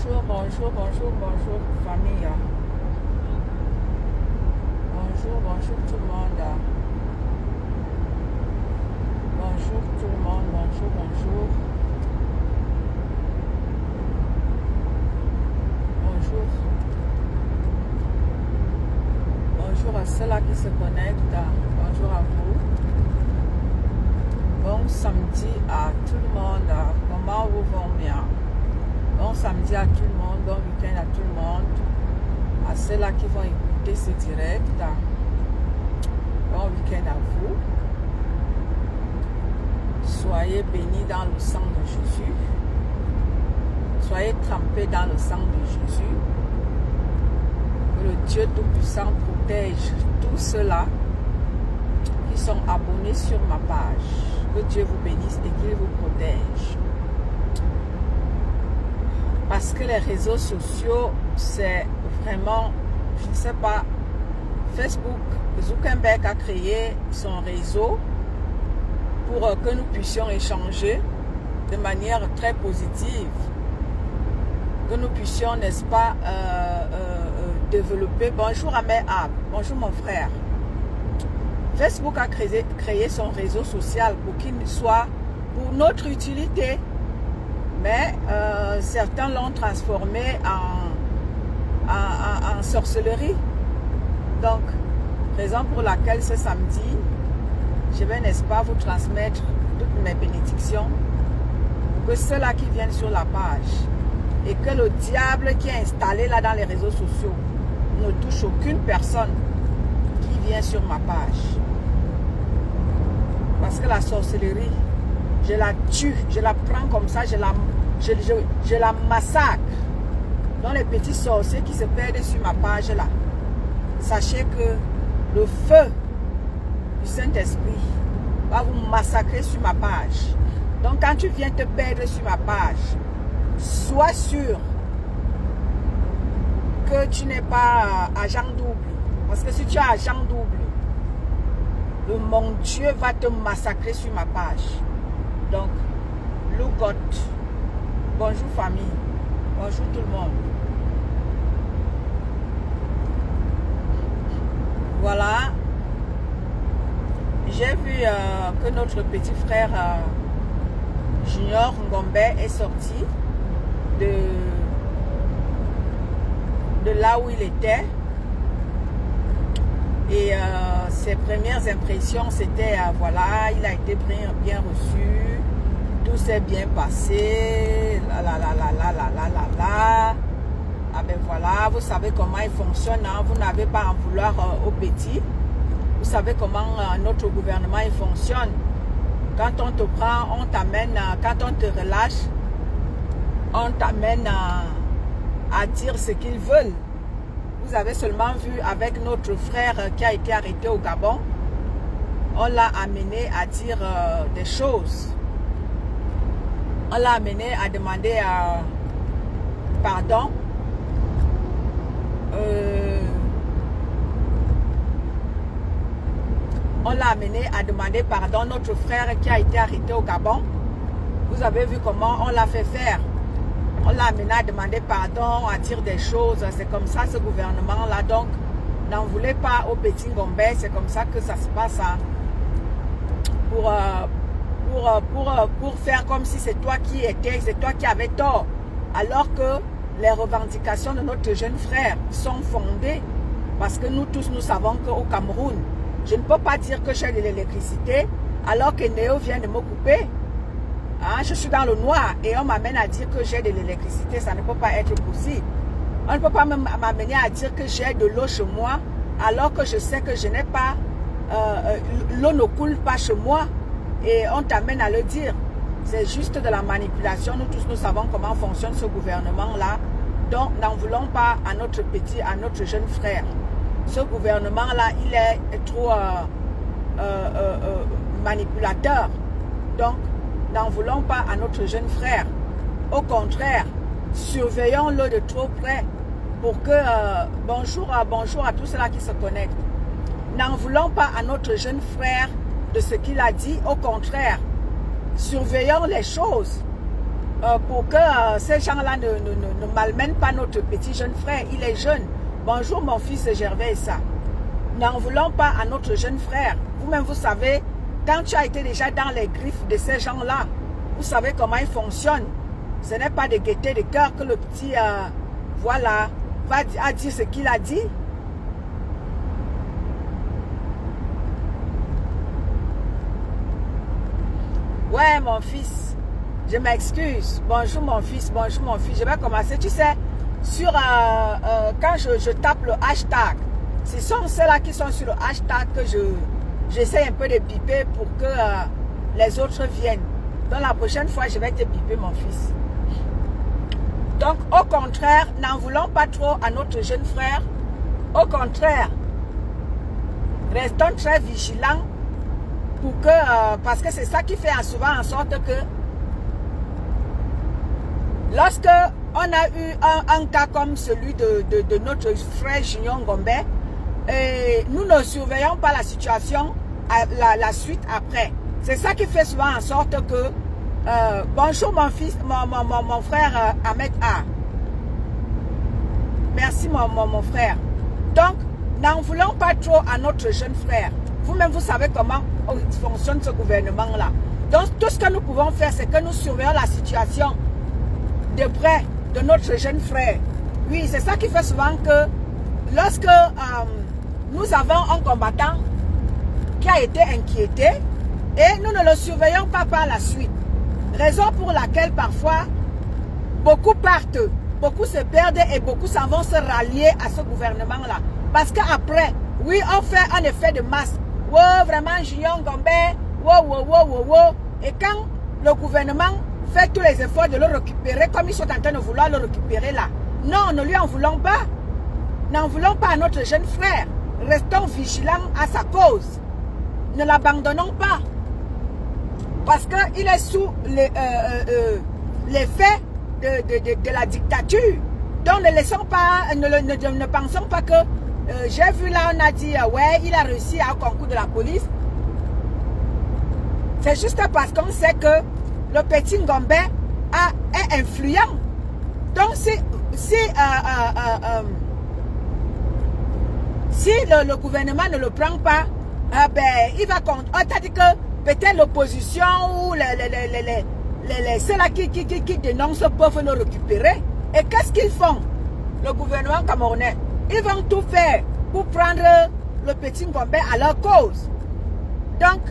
Bonjour, bonjour, bonjour, bonjour famille. Bonjour, bonjour tout le monde. Bonjour tout le monde, bonjour, bonjour. Bonjour. Bonjour à ceux-là qui se connectent. Bonjour à vous. Bon samedi à tout le monde. Comment vous va bien? Bon samedi à tout le monde. Bon week-end à tout le monde. À ceux-là qui vont écouter ce direct. Bon week-end à vous. Soyez bénis dans le sang de Jésus. Soyez trempés dans le sang de Jésus. Que le Dieu Tout-Puissant protège tous ceux-là qui sont abonnés sur ma page. Que Dieu vous bénisse et qu'il vous protège. Parce que les réseaux sociaux, c'est vraiment, je ne sais pas, Facebook, Zuckerberg a créé son réseau pour que nous puissions échanger de manière très positive. Que nous puissions, n'est-ce pas, développer. Bonjour à mes âmes, bonjour mon frère. Facebook a créé son réseau social pour qu'il soit pour notre utilité. Mais certains l'ont transformé en sorcellerie. Donc, raison pour laquelle ce samedi, je vais, n'est-ce pas, vous transmettre toutes mes bénédictions pour que ceux-là qui viennent sur la page et que le diable qui est installé là dans les réseaux sociaux ne touche aucune personne qui vient sur ma page. Parce que la sorcellerie, je la tue, je la prends comme ça, je la massacre. Dans les petits sorciers qui se perdent sur ma page là, sachez que le feu du Saint-Esprit va vous massacrer sur ma page. Donc quand tu viens te perdre sur ma page, sois sûr que tu n'es pas agent double. Parce que si tu es agent double, mon Dieu va te massacrer sur ma page. Donc, look out. Bonjour famille. Bonjour tout le monde. Voilà. J'ai vu que notre petit frère Junior Ngombe est sorti de là où il était. Et ses premières impressions, c'était, voilà, il a été bien reçu, tout s'est bien passé, Ah ben voilà, vous savez comment il fonctionne, hein? Vous n'avez pas à en vouloir au petit. Vous savez comment notre gouvernement il fonctionne. Quand on te prend, on t'amène, quand on te relâche, on t'amène à dire ce qu'ils veulent. Vous avez seulement vu avec notre frère qui a été arrêté au Gabon, on l'a amené à dire des choses. On l'a amené à demander pardon. On l'a amené à demander pardon. Notre frère qui a été arrêté au Gabon, vous avez vu comment on l'a fait faire. On l'a amené à demander pardon, à dire des choses. C'est comme ça ce gouvernement-là. Donc, n'en voulez pas au petit Ngombe. C'est comme ça que ça se passe. Hein. Pour faire comme si c'est toi qui étais, c'est toi qui avais tort. Alors que les revendications de notre jeune frère sont fondées. Parce que nous tous, nous savons qu'au Cameroun, je ne peux pas dire que j'ai de l'électricité alors que Néo vient de me couper. Hein, je suis dans le noir et on m'amène à dire que j'ai de l'électricité, ça ne peut pas être possible. On ne peut pas m'amener à dire que j'ai de l'eau chez moi alors que je sais que je n'ai pas, l'eau ne coule pas chez moi et on t'amène à le dire. C'est juste de la manipulation. Nous tous, nous savons comment fonctionne ce gouvernement-là. Donc, n'en voulons pas à notre petit, à notre jeune frère. Ce gouvernement-là, il est trop manipulateur. Donc, n'en voulons pas à notre jeune frère. Au contraire, surveillons-le de trop près pour que... bonjour à tous ceux-là qui se connectent. N'en voulons pas à notre jeune frère de ce qu'il a dit. Au contraire, surveillons les choses. pour que ces gens-là ne malmènent pas notre petit jeune frère. Il est jeune. Bonjour mon fils Gervais, ça. N'en voulons pas à notre jeune frère. Vous-même, vous savez, quand tu as été déjà dans les griffes de ces gens-là, vous savez comment ils fonctionnent. Ce n'est pas de gaieté de cœur que le petit, voilà, va dire ce qu'il a dit. Ouais, mon fils, je m'excuse. Bonjour, mon fils, bonjour, mon fils. Je vais commencer, tu sais, sur, quand je tape le hashtag, ce sont ceux-là qui sont sur le hashtag que j'essaie un peu de biper pour que les autres viennent. Donc, la prochaine fois, je vais te biper, mon fils. Donc, au contraire, n'en voulons pas trop à notre jeune frère. Au contraire, restons très vigilants pour que, parce que c'est ça qui fait souvent en sorte que lorsque on a eu un cas comme celui de notre frère Junior Ngombe, et nous ne surveillons pas la situation, la suite après. C'est ça qui fait souvent en sorte que bonjour mon fils, mon frère Ahmed A. Merci mon frère. Donc, n'en voulons pas trop à notre jeune frère. Vous-même, vous savez comment fonctionne ce gouvernement-là. Donc, tout ce que nous pouvons faire, c'est que nous surveillons la situation de près de notre jeune frère. Oui, c'est ça qui fait souvent que lorsque nous avons un combattant qui a été inquiété et nous ne le surveillons pas par la suite. Raison pour laquelle parfois beaucoup partent, beaucoup se perdent et beaucoup s'en vont se rallier à ce gouvernement-là. Parce qu'après, oui, on fait un effet de masse. Wow, vraiment, Junior Ngombe, wow. Et quand le gouvernement fait tous les efforts de le récupérer, comme ils sont en train de vouloir le récupérer là, non, ne lui en voulons pas. N'en voulons pas à notre jeune frère. Restons vigilants à sa cause. Ne l'abandonnons pas. Parce qu'il est sous l'effet de la dictature. Donc ne laissons pas, ne pensons pas que j'ai vu là, on a dit, ouais, il a réussi à un concours de la police. C'est juste parce qu'on sait que le petit Ngombe est influent. Donc si le gouvernement ne le prend pas, ben, il va compter. On t'a dit que peut-être l'opposition ou ceux-là qui dénoncent peuvent le récupérer. Et qu'est-ce qu'ils font? Le gouvernement camerounais, ils vont tout faire pour prendre le petit Ngombe à leur cause. Donc,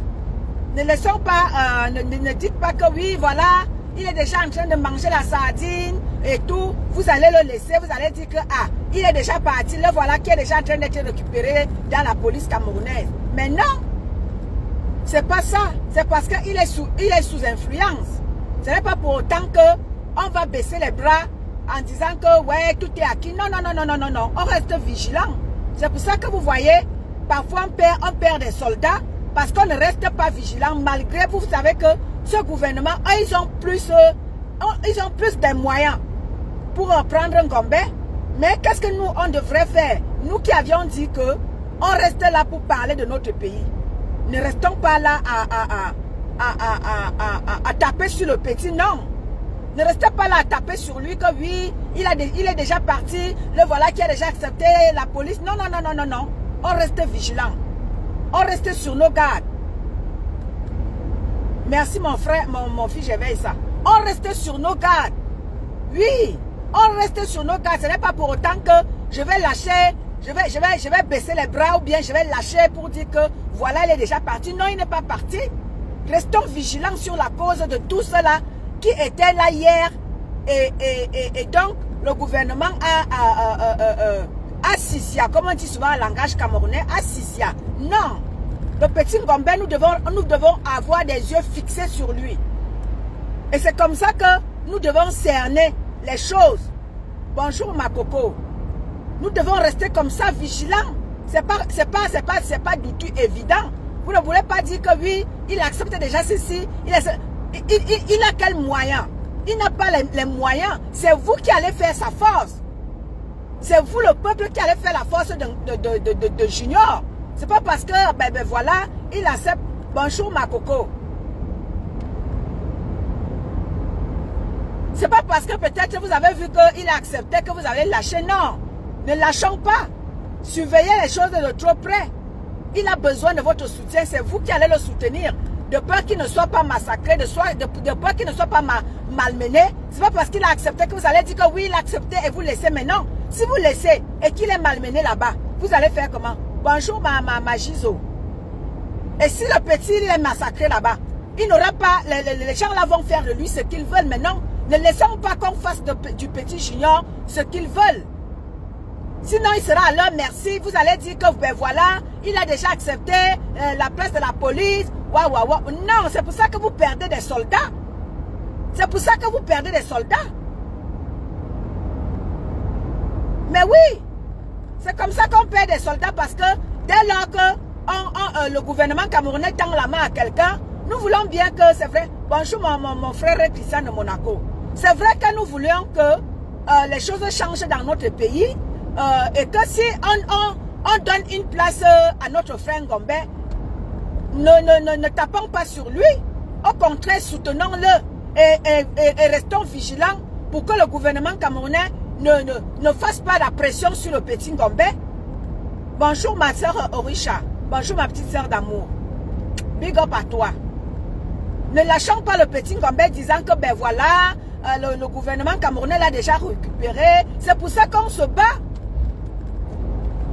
ne laissons pas, ne dites pas que oui, voilà, il est déjà en train de manger la sardine et tout. Vous allez le laisser, vous allez dire que, ah, il est déjà parti, le voilà qui est déjà en train d'être récupéré dans la police camerounaise. Mais non, c'est pas ça. C'est parce qu'il est sous influence. Ce n'est pas pour autant qu'on va baisser les bras en disant que, ouais, tout est acquis. Non. On reste vigilant. C'est pour ça que vous voyez, parfois on perd des soldats parce qu'on ne reste pas vigilant malgré, vous savez que ce gouvernement, ils ont plus de moyens pour prendre Ngombe. Mais qu'est-ce que nous, on devrait faire? Nous qui avions dit que on reste là pour parler de notre pays. Ne restons pas là à taper sur le petit, non. Ne restez pas là à taper sur lui que oui, il est déjà parti, le voilà qui a déjà accepté la police. Non. On reste vigilant. On reste sur nos gardes. Merci mon frère, mon fils, j'éveille ça. On reste sur nos gardes. Oui, on reste sur nos gardes. Ce n'est pas pour autant que je vais lâcher, je vais baisser les bras ou bien je vais lâcher pour dire que voilà, il est déjà parti. Non, il n'est pas parti. Restons vigilants sur la cause de tout cela qui était là hier. Et donc, le gouvernement a Sissia, comme on dit souvent en langage camerounais, a Sissia. Non. Le petit Ngombe, nous devons avoir des yeux fixés sur lui. Et c'est comme ça que nous devons cerner les choses. Bonjour ma coco. Nous devons rester comme ça, vigilants. C'est pas du tout évident. Vous ne voulez pas dire que oui, il accepte déjà ceci. Il a quel moyen? Il n'a pas les moyens. C'est vous qui allez faire sa force. C'est vous le peuple qui allez faire la force de Junior. C'est pas parce que, ben voilà, il accepte. Bonjour ma coco. C'est pas parce que peut-être vous avez vu qu'il a accepté que vous allez lâcher. Non, ne lâchons pas. Surveillez les choses de trop près. Il a besoin de votre soutien. C'est vous qui allez le soutenir. De peur qu'il ne soit pas massacré, de peur qu'il ne soit pas malmené. C'est pas parce qu'il a accepté que vous allez dire que oui, il a accepté et vous laissez. Mais non, si vous laissez et qu'il est malmené là-bas, vous allez faire comment? Bonjour ma Gizo. Et si le petit il est massacré là-bas, il n'aura pas, les gens là vont faire de lui ce qu'ils veulent. Mais non, ne laissons pas qu'on fasse du petit junior ce qu'ils veulent. Sinon, il sera à leur merci. Vous allez dire que ben voilà, il a déjà accepté la place de la police. Waouh, waouh, waouh. Non, c'est pour ça que vous perdez des soldats. C'est pour ça que vous perdez des soldats. Mais oui, c'est comme ça qu'on perd des soldats parce que dès lors que le gouvernement camerounais tend la main à quelqu'un, nous voulons bien que, c'est vrai, bonjour mon frère Christian de Monaco. C'est vrai que nous voulions que les choses changent dans notre pays et que si on donne une place à notre frère Ngombe, ne tapons pas sur lui. Au contraire, soutenons-le et restons vigilants pour que le gouvernement camerounais ne fasse pas la pression sur le petit Ngombe. Bonjour ma soeur Orisha. Bonjour ma petite soeur d'amour. Big up à toi. Ne lâchons pas le petit Ngombe disant que ben voilà, le gouvernement camerounais l'a déjà récupéré. C'est pour ça qu'on se bat.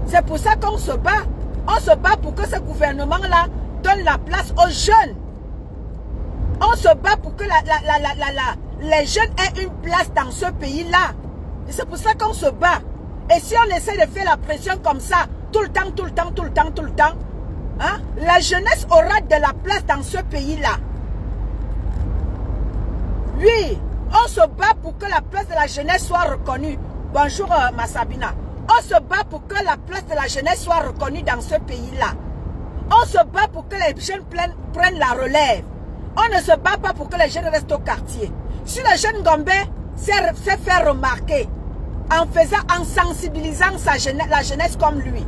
C'est pour ça qu'on se bat. On se bat pour que ce gouvernement-là donne la place aux jeunes. On se bat pour que les jeunes aient une place dans ce pays-là. Et c'est pour ça qu'on se bat. Et si on essaie de faire la pression comme ça, tout le temps, hein, la jeunesse aura de la place dans ce pays-là. Oui, on se bat pour que la place de la jeunesse soit reconnue. Bonjour ma Sabina. On se bat pour que la place de la jeunesse soit reconnue dans ce pays-là. On se bat pour que les jeunes prennent la relève. On ne se bat pas pour que les jeunes restent au quartier. Si le jeune Ngombe s'est fait remarquer en sensibilisant la jeunesse comme lui,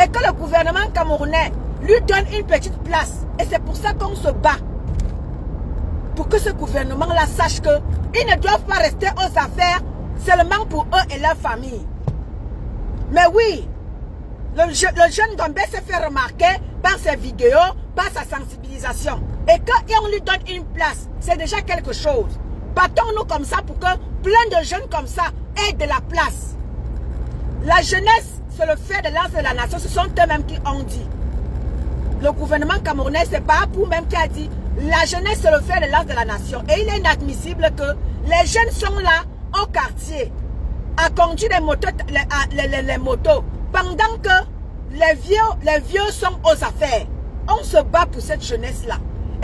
et que le gouvernement camerounais lui donne une petite place, et c'est pour ça qu'on se bat. Pour que ce gouvernement-là sache qu'ils ne doivent pas rester aux affaires seulement pour eux et leur famille. Mais oui, le jeune Ngombe s'est fait remarquer par ses vidéos, par sa sensibilisation. Et quand on lui donne une place, c'est déjà quelque chose. Battons-nous comme ça pour que plein de jeunes comme ça aient de la place. La jeunesse, c'est le fer de lance de la nation. Ce sont eux-mêmes qui ont dit. Le gouvernement camerounais, c'est pas pour même qui a dit. La jeunesse, c'est le fer de lance de la nation. Et il est inadmissible que les jeunes sont là au quartier à conduire les motos pendant que les vieux sont aux affaires. On se bat pour cette jeunesse-là.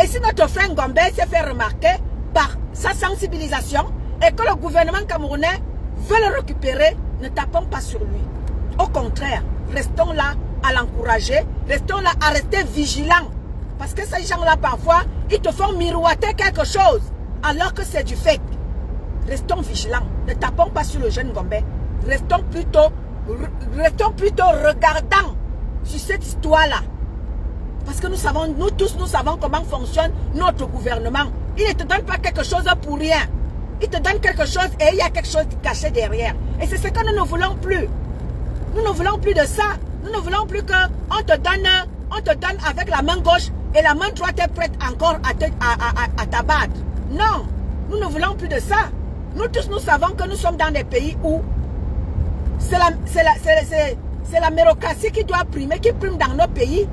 Et si notre frère Ngombe s'est fait remarquer par sa sensibilisation et que le gouvernement camerounais veut le récupérer, ne tapons pas sur lui. Au contraire, restons là à l'encourager, restons là à rester vigilants. Parce que ces gens-là, parfois, ils te font miroiter quelque chose alors que c'est du fake. Restons vigilants, ne tapons pas sur le jeune Ngombe. Restons plutôt regardants sur cette histoire-là. Parce que nous tous, nous savons comment fonctionne notre gouvernement. Il ne te donne pas quelque chose pour rien. Il te donne quelque chose et il y a quelque chose caché derrière. Et c'est ce que nous ne voulons plus. Nous ne voulons plus de ça. Nous ne voulons plus qu'on te donne avec la main gauche et la main droite est prête encore à t'abattre. Non, nous ne voulons plus de ça. Nous tous, nous savons que nous sommes dans des pays où c'est la méritocratie qui doit primer, qui prime dans nos pays.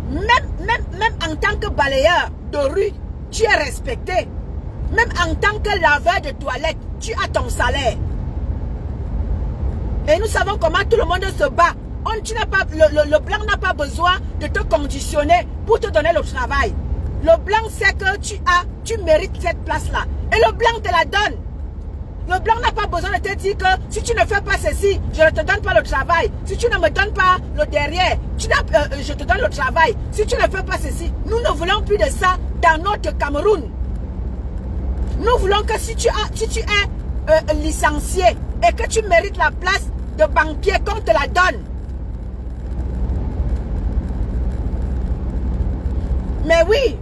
Même en tant que balayeur de rue, tu es respecté. Même en tant que laveur de toilette, tu as ton salaire. Et nous savons comment tout le monde se bat. Le blanc n'a pas besoin de te conditionner pour te donner le travail. Le blanc sait que tu mérites cette place-là. Et le blanc te la donne. Le blanc n'a pas besoin de te dire que si tu ne fais pas ceci, je ne te donne pas le travail. Si tu ne me donnes pas le derrière, je te donne le travail. Si tu ne fais pas ceci, nous ne voulons plus de ça dans notre Cameroun. Nous voulons que si tu es licencié et que tu mérites la place de banquier, qu'on te la donne. Mais oui,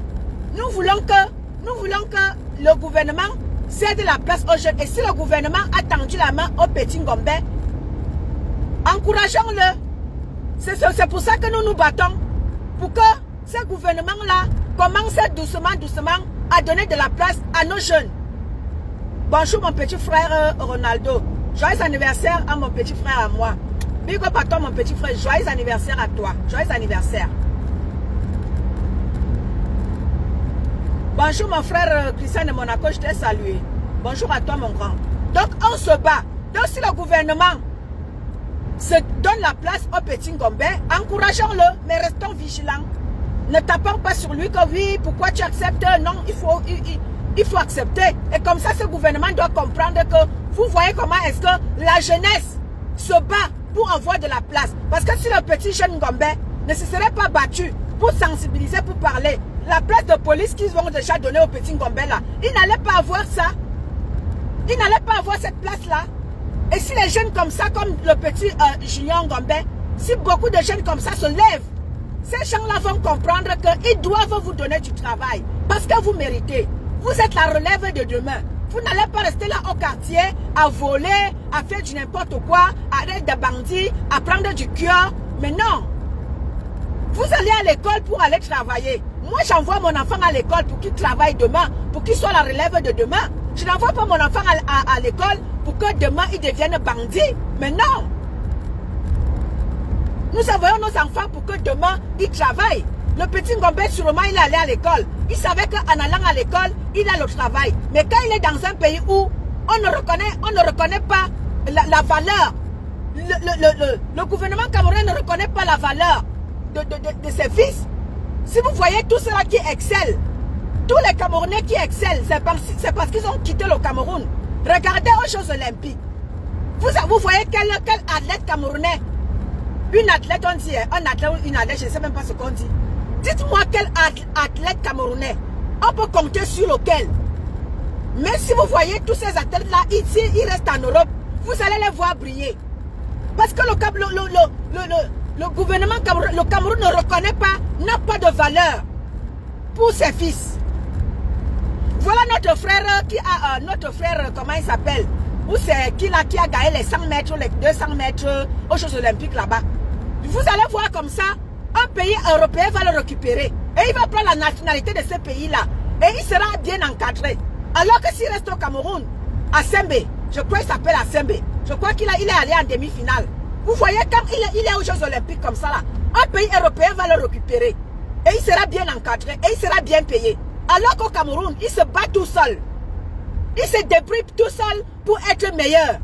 nous voulons que le gouvernement cède la place aux jeunes. Et si le gouvernement a tendu la main au petit Ngombe, encourageons-le. C'est pour ça que nous nous battons. Pour que ce gouvernement-là commence doucement, doucement à donner de la place à nos jeunes. Bonjour mon petit frère Ronaldo. Joyeux anniversaire à mon petit frère à moi. Big up à toi mon petit frère. Joyeux anniversaire à toi. Joyeux anniversaire. Bonjour mon frère Christian de Monaco, je t'ai salué. Bonjour à toi mon grand. Donc on se bat. Donc si le gouvernement se donne la place au petit Ngombe, encourageons-le, mais restons vigilants. Ne tapons pas sur lui que oui, pourquoi tu acceptes? Non, il faut accepter. Et comme ça, ce gouvernement doit comprendre que vous voyez comment est-ce que la jeunesse se bat pour avoir de la place. Parce que si le petit jeune Ngombe ne se serait pas battu pour sensibiliser, pour parler, la place de police qu'ils vont déjà donner au petit Ngombe là, il n'allait pas avoir ça. Il n'allait pas avoir cette place-là. Et si les jeunes comme ça, comme le petit Junior Ngombe, si beaucoup de jeunes comme ça se lèvent, ces gens-là vont comprendre qu'ils doivent vous donner du travail. Parce que vous méritez. Vous êtes la relève de demain. Vous n'allez pas rester là au quartier à voler, à faire du n'importe quoi, à être des bandits, à prendre du cœur. Mais non. Vous allez à l'école pour aller travailler. Moi, j'envoie mon enfant à l'école pour qu'il travaille demain, pour qu'il soit la relève de demain. Je n'envoie pas mon enfant à l'école pour que demain, il devienne bandit. Mais non. Nous envoyons nos enfants pour que demain, ils travaillent. Le petit Ngombe, sûrement, il est allé à l'école. Il savait qu'en allant à l'école, il a le travail. Mais quand il est dans un pays où on ne reconnaît pas la valeur, le gouvernement camerounais ne reconnaît pas la valeur de ses fils. Si vous voyez tous ceux-là qui excellent, tous les Camerounais qui excellent, c'est parce qu'ils ont quitté le Cameroun. Regardez aux Jeux Olympiques. Vous voyez quel athlète camerounais, une athlète, on dit, un athlète ou une athlète, je ne sais même pas ce qu'on dit. Dites-moi quel athlète camerounais, on peut compter sur lequel. Mais si vous voyez tous ces athlètes-là, ici, ils restent en Europe, vous allez les voir briller. Parce que le gouvernement Cameroun, le Cameroun ne reconnaît pas, n'a pas de valeur pour ses fils. Voilà notre frère, comment il s'appelle? Où c'est qui a gagné les 100 mètres, les 200 mètres aux Jeux Olympiques là-bas. Vous allez voir comme ça, un pays européen va le récupérer. Et il va prendre la nationalité de ce pays-là. Et il sera bien encadré. Alors que s'il reste au Cameroun, à Sembe, je crois qu'il s'appelle à Sembe. Je crois qu'il est allé en demi-finale. Vous voyez, quand il est aux Jeux Olympiques comme ça là, un pays européen va le récupérer. Et il sera bien encadré. Et il sera bien payé. Alors qu'au Cameroun, il se bat tout seul. Il se débrouille tout seul pour être meilleur.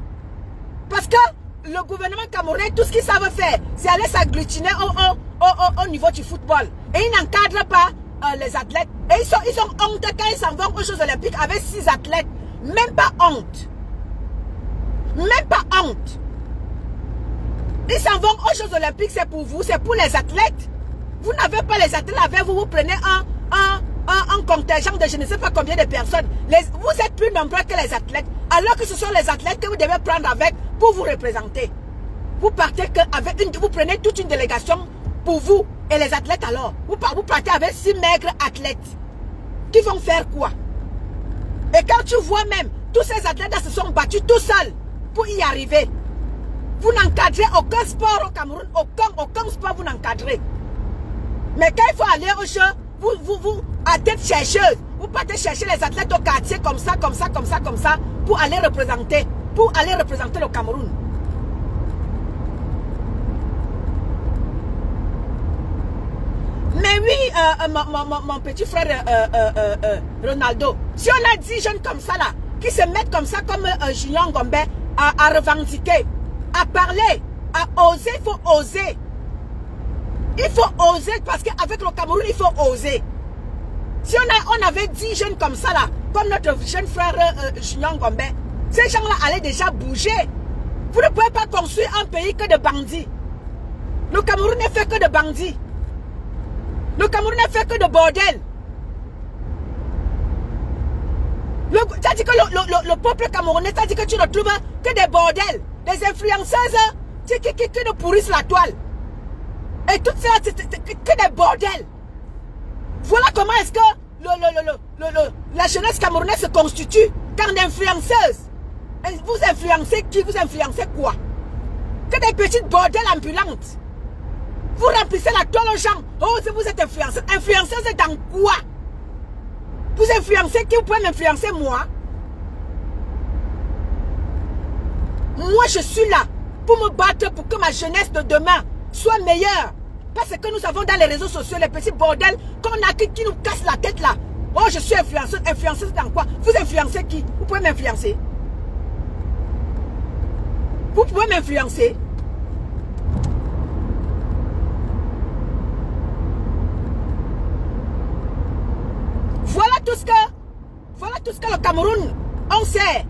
Parce que le gouvernement camerounais, tout ce qu'ils savent faire, c'est aller s'agglutiner au niveau du football. Et ils n'encadrent pas les athlètes. Et ils ont honte quand ils s'en vont aux Jeux Olympiques avec 6 athlètes. Même pas honte. Même pas honte. Ils s'en vont aux Jeux Olympiques, c'est pour vous, c'est pour les athlètes. Vous n'avez pas les athlètes avec vous, vous prenez un contingent de je ne sais pas combien de personnes. Vous êtes plus nombreux que les athlètes, alors que ce sont les athlètes que vous devez prendre avec pour vous représenter. Vous partez vous prenez toute une délégation pour vous et les athlètes alors. Vous partez avec 6 maigres athlètes qui vont faire quoi? Et quand tu vois même, tous ces athlètes-là se sont battus tout seuls pour y arriver. Vous n'encadrez aucun sport au Cameroun, aucun sport vous n'encadrez. Mais quand il faut aller au jeu, vous à tête chercheuse, vous partez chercher les athlètes au quartier comme ça, pour aller représenter le Cameroun. Mais oui, mon petit frère Ronaldo, si on a 10 jeunes comme ça là, qui se mettent comme ça comme Junior Ngombe à revendiquer, à parler, à oser, il faut oser. Il faut oser parce qu'avec le Cameroun, il faut oser. Si on avait 10 jeunes comme ça là, comme notre jeune frère Junior Ngombe, ces gens-là allaient déjà bouger. Vous ne pouvez pas construire un pays que de bandits. Le Cameroun n'est fait que de bandits. Le Cameroun n'est fait que de bordel. C'est-à-dire que le peuple camerounais, c'est-à-dire que tu ne trouves que des bordels, des influenceuses qui nous pourrissent la toile. Et tout ça, c'est que des bordels. Voilà comment est-ce que la jeunesse camerounaise se constitue. Quand d'influenceuse. Vous influencez qui? Vous influencez quoi? Que des petites bordelles ambulantes. Vous remplissez la toile aux gens. Oh, si vous êtes influenceuse. Influenceuse dans quoi? Vous influencez qui? Vous pouvez m'influencer moi? Moi, je suis là pour me battre pour que ma jeunesse de demain soit meilleure. Parce que nous avons dans les réseaux sociaux les petits bordels qu'on a qui nous cassent la tête là. Oh, je suis influenceuse. Influenceuse dans quoi? Vous influencez qui? Vous pouvez m'influencer. Vous pouvez m'influencer. Voilà tout ce que le Cameroun, on sert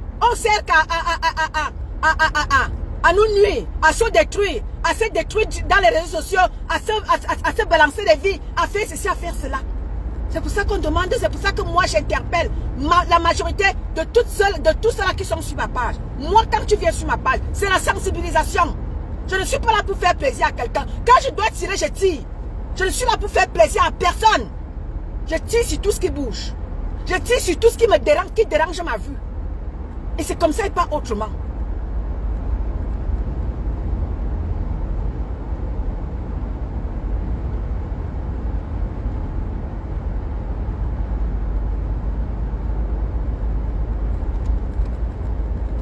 à nous nuire, à se détruire, dans les réseaux sociaux, à se balancer des vies, à faire ceci, à faire cela. C'est pour ça qu'on demande, c'est pour ça que moi j'interpelle la majorité de tous ceux-là qui sont sur ma page. Moi, quand tu viens sur ma page, c'est la sensibilisation. Je ne suis pas là pour faire plaisir à quelqu'un. Quand je dois tirer, je tire. Je ne suis là pour faire plaisir à personne. Je tire sur tout ce qui bouge. Je tire sur tout ce qui me dérange, qui dérange ma vue. Et c'est comme ça et pas autrement.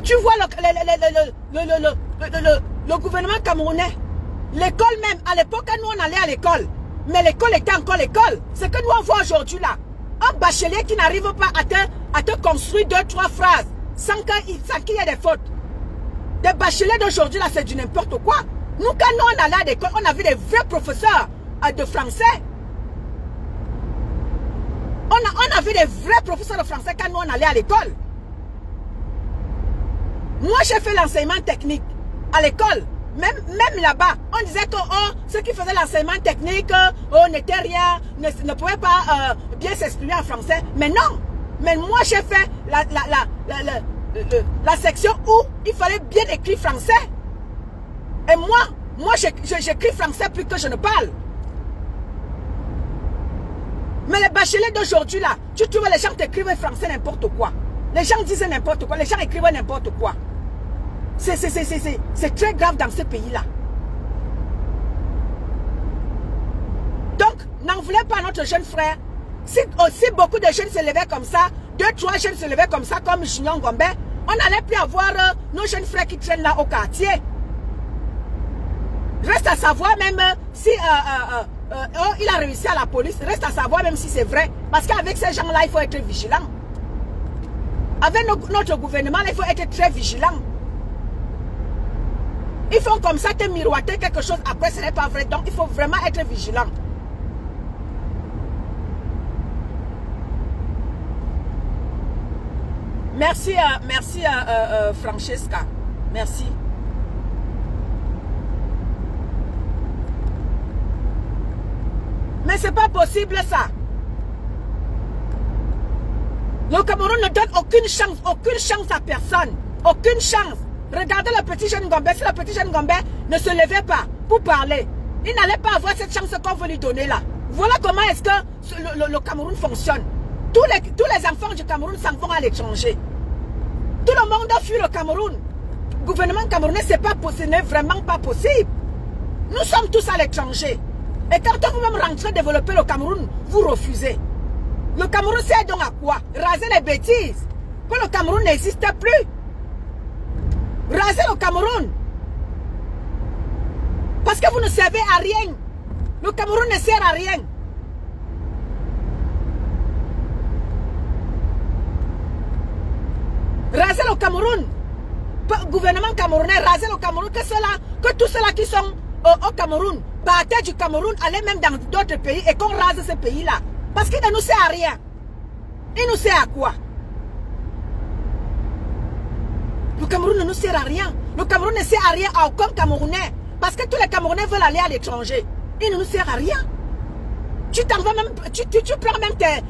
Tu vois le gouvernement camerounais, l'école même, à l'époque, nous on allait à l'école, mais l'école était encore l'école. Ce que nous on voit aujourd'hui là, un bachelier qui n'arrive pas à te construire 2-3 phrases sans qu'il y ait des fautes. Des bacheliers d'aujourd'hui là, c'est du n'importe quoi. Nous, quand nous on allait à l'école, on avait des vrais professeurs de français. On avait des vrais professeurs de français quand nous on allait à l'école. Moi, j'ai fait l'enseignement technique à l'école. Même là-bas, on disait que ceux qui faisaient l'enseignement technique n'étaient rien, ne pouvaient pas bien s'exprimer en français. Mais non. Mais moi, j'ai fait la section où il fallait bien écrire français. Et moi j'écris français plus que je ne parle. Mais les bacheliers d'aujourd'hui, là, tu trouves les gens t'écrivent français n'importe quoi. Les gens disent n'importe quoi, les gens écrivent n'importe quoi. C'est très grave dans ce pays-là. Donc, n'en voulez pas à notre jeune frère. Si aussi beaucoup de jeunes se levaient comme ça, 2-3 jeunes se levaient comme ça, comme Junior Ngombe, on n'allait plus avoir nos jeunes frères qui traînent là au quartier. Reste à savoir même si il a réussi à la police, reste à savoir même si c'est vrai. Parce qu'avec ces gens-là, il faut être vigilant. Avec notre gouvernement, il faut être très vigilant. Ils font comme ça, te miroiter quelque chose, après ce n'est pas vrai. Donc il faut vraiment être vigilant. Merci, merci Francesca. Merci. Mais c'est pas possible ça. Le Cameroun ne donne aucune chance à personne. Aucune chance. Regardez le petit jeune Ngombe. Si le petit jeune Ngombe ne se levait pas pour parler, il n'allait pas avoir cette chance qu'on veut lui donner là. Voilà comment est-ce que le Cameroun fonctionne. Tous les enfants du Cameroun s'en vont à l'étranger. Tout le monde a fui le Cameroun. Le gouvernement camerounais, ce n'est vraiment pas possible. Nous sommes tous à l'étranger. Et quand vous-même rentrez développer le Cameroun, vous refusez. Le Cameroun sert donc à quoi? Raser les bêtises. Que le Cameroun n'existe plus. Raser le Cameroun. Parce que vous ne servez à rien. Le Cameroun ne sert à rien. Raser le Cameroun. Gouvernement camerounais, raser le Cameroun. Que tous ceux-là qui sont au Cameroun partaient du Cameroun, allaient même dans d'autres pays et qu'on rase ce pays-là. Parce qu'il ne nous sert à rien. Il nous sert à quoi? Le Cameroun ne nous sert à rien. Le Cameroun ne sert à rien à aucun Camerounais. Parce que tous les Camerounais veulent aller à l'étranger. Il ne nous sert à rien. Tu t'en vas même, tu prends même tes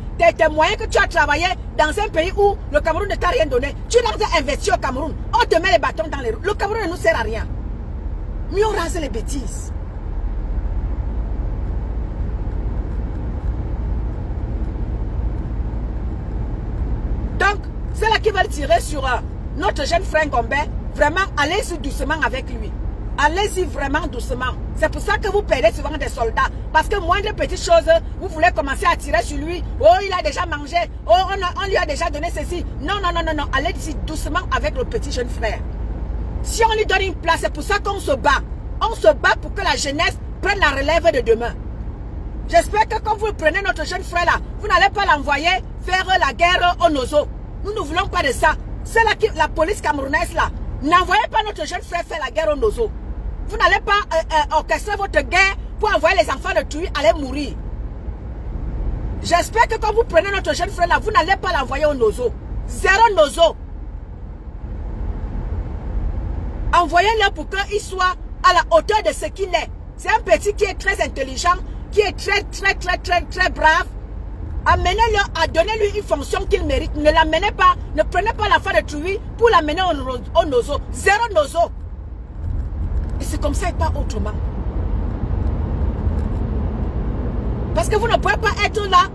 moyens que tu as travaillé dans un pays où le Cameroun ne t'a rien donné. Tu l'as investi au Cameroun. On te met les bâtons dans les roues. Le Cameroun ne nous sert à rien. Mieux on rase les bêtises. Donc, Ceux-là qui veulent tirer sur notre jeune frère Ngombe, vraiment, allez-y doucement avec lui. Allez-y vraiment doucement. C'est pour ça que vous perdez souvent des soldats. Parce que moindre petite chose, vous voulez commencer à tirer sur lui. Oh, il a déjà mangé. Oh, on lui a déjà donné ceci. Non, non, non, non, non. Allez-y doucement avec le petit jeune frère. Si on lui donne une place, c'est pour ça qu'on se bat. On se bat pour que la jeunesse prenne la relève de demain. J'espère que quand vous prenez notre jeune frère là, vous n'allez pas l'envoyer faire la guerre au Nozo. Nous ne voulons pas de ça. C'est là que la police camerounaise là, n'envoyez pas notre jeune frère faire la guerre au Nozo. Vous n'allez pas orchestrer votre guerre pour envoyer les enfants de Tui aller mourir. J'espère que quand vous prenez notre jeune frère là, vous n'allez pas l'envoyer au Nozo. Zéro Nozo. Envoyez-le pour qu'il soit à la hauteur de ce qu'il est. C'est un petit qui est très intelligent, qui est très brave. Amenez-le à donner lui une fonction qu'il mérite. Ne l'amenez pas, ne prenez pas l'enfant de Tui pour l'amener au Nozo. Zéro Nozo. Et c'est comme ça et pas autrement. Parce que vous ne pouvez pas être là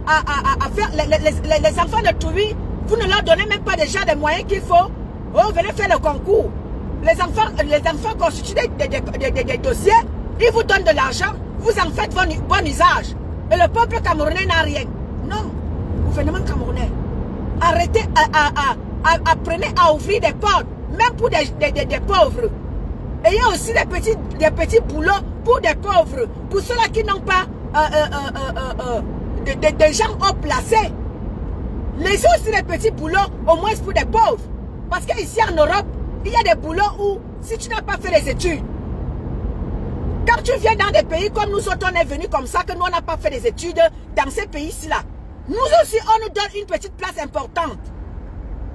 à faire les enfants de Tui. Vous ne leur donnez même pas déjà les moyens qu'il faut. Oh, venez faire le concours. Les enfants constituent des dossiers. Ils vous donnent de l'argent. Vous en faites bon usage. Et le peuple camerounais n'a rien. Non. Gouvernement camerounais. Arrêtez, apprenez à ouvrir des portes. Même pour des pauvres. Ayez aussi des petits boulots pour des pauvres. Pour ceux-là qui n'ont pas des gens haut placés. Laissez aussi des petits boulots au moins pour des pauvres. Parce qu'ici en Europe, il y a des boulots où si tu n'as pas fait les études, quand tu viens dans des pays comme nous autres, on est venus comme ça, que nous on n'a pas fait des études dans ces pays-ci là. Nous aussi, on nous donne une petite place importante.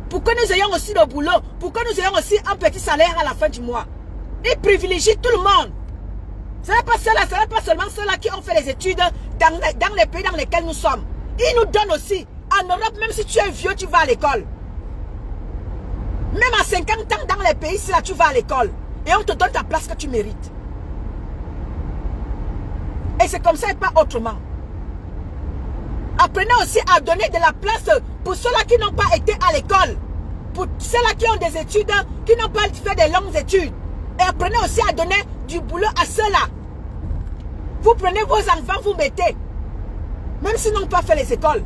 Pour que nous ayons aussi le boulot, pour que nous ayons aussi un petit salaire à la fin du mois. Ils privilégient tout le monde. Ce n'est pas cela, ce n'est pas seulement ceux-là qui ont fait les études dans les pays dans lesquels nous sommes. Ils nous donnent aussi. En Europe, même si tu es vieux, tu vas à l'école. Même à 50 ans dans les pays, là, tu vas à l'école. Et on te donne ta place que tu mérites. Et c'est comme ça et pas autrement. Apprenez aussi à donner de la place pour ceux-là qui n'ont pas été à l'école. Pour ceux-là qui ont des études, qui n'ont pas fait des longues études. Et apprenez aussi à donner du boulot à ceux-là. Vous prenez vos enfants, vous mettez. Même s'ils n'ont pas fait les écoles.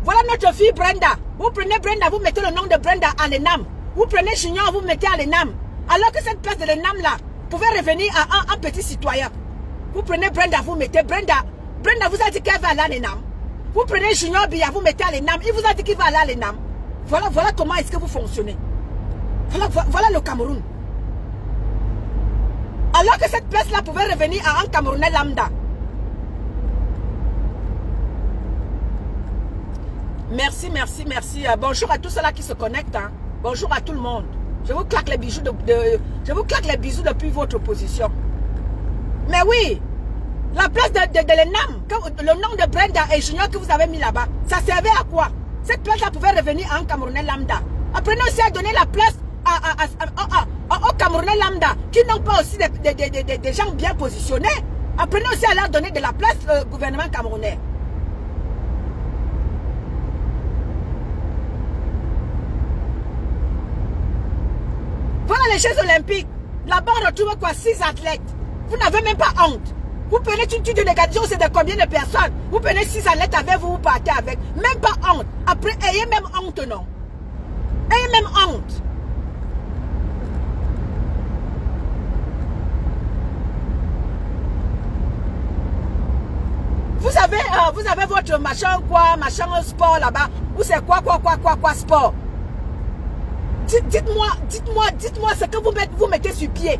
Voilà notre fille Brenda. Vous prenez Brenda, vous mettez le nom de Brenda à l'ENAM. Vous prenez Junior, vous mettez à l'ENAM. Alors que cette place de l'ENAM là, pouvait revenir à un petit citoyen. Vous prenez Brenda, vous mettez Brenda. Brenda vous a dit qu'elle va aller à l'ENAM. Vous prenez Junior Bia, vous mettez à l'ENAM. Il vous a dit qu'il va aller à l'ENAM. Voilà comment est-ce que vous fonctionnez. Voilà le Cameroun. Alors que cette place-là pouvait revenir à un Camerounais lambda. Merci, merci, merci. Bonjour à tous ceux-là qui se connectent. Hein. Bonjour à tout le monde. Je vous claque les bisous je vous claque les bisous depuis votre position. Mais oui, la place de l'ENAM, le nom de Brenda et Junior que vous avez mis là-bas, ça servait à quoi? Cette place-là pouvait revenir à un Camerounais lambda. Apprenez aussi à donner la place aux Camerounais lambda qui n'ont pas aussi des gens bien positionnés. Apprenez aussi à leur donner de la place au gouvernement camerounais. Voilà les Jeux Olympiques. Là-bas, on retrouve quoi? 6 athlètes. Vous n'avez même pas honte. Vous prenez une étude de négation, c'est de combien de personnes? Vous prenez 6 athlètes avec vous, vous partez avec. Même pas honte. Après, ayez même honte, non? Ayez même honte. Vous avez votre machin sport là-bas. Ou c'est quoi sport? Dites-moi ce que vous mettez sur pied.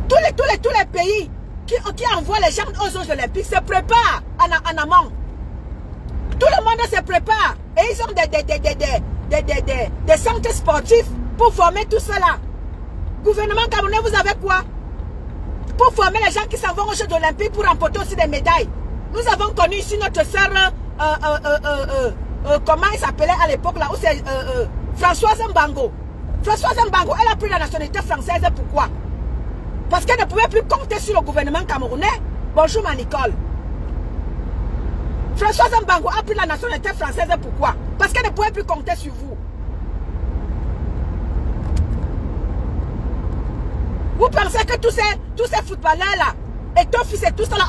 Tous les pays qui envoient les gens aux Jeux Olympiques se préparent en amont. Tout le monde se prépare. Et ils ont des centres sportifs pour former tout cela. Gouvernement camerounais, vous avez quoi? Pour former les gens qui s'en vont aux Jeux Olympiques pour remporter aussi des médailles. Nous avons connu ici notre sœur, comment elle s'appelait à l'époque là, où c'est Françoise Mbango. Françoise Mbango, elle a pris la nationalité française, pourquoi? Parce qu'elle ne pouvait plus compter sur le gouvernement camerounais. Bonjour ma Nicole. Françoise Mbango a pris la nationalité française, pourquoi? Parce qu'elle ne pouvait plus compter sur vous. Vous pensez que tous ces footballeurs-là, et ton fils et tout ça, là,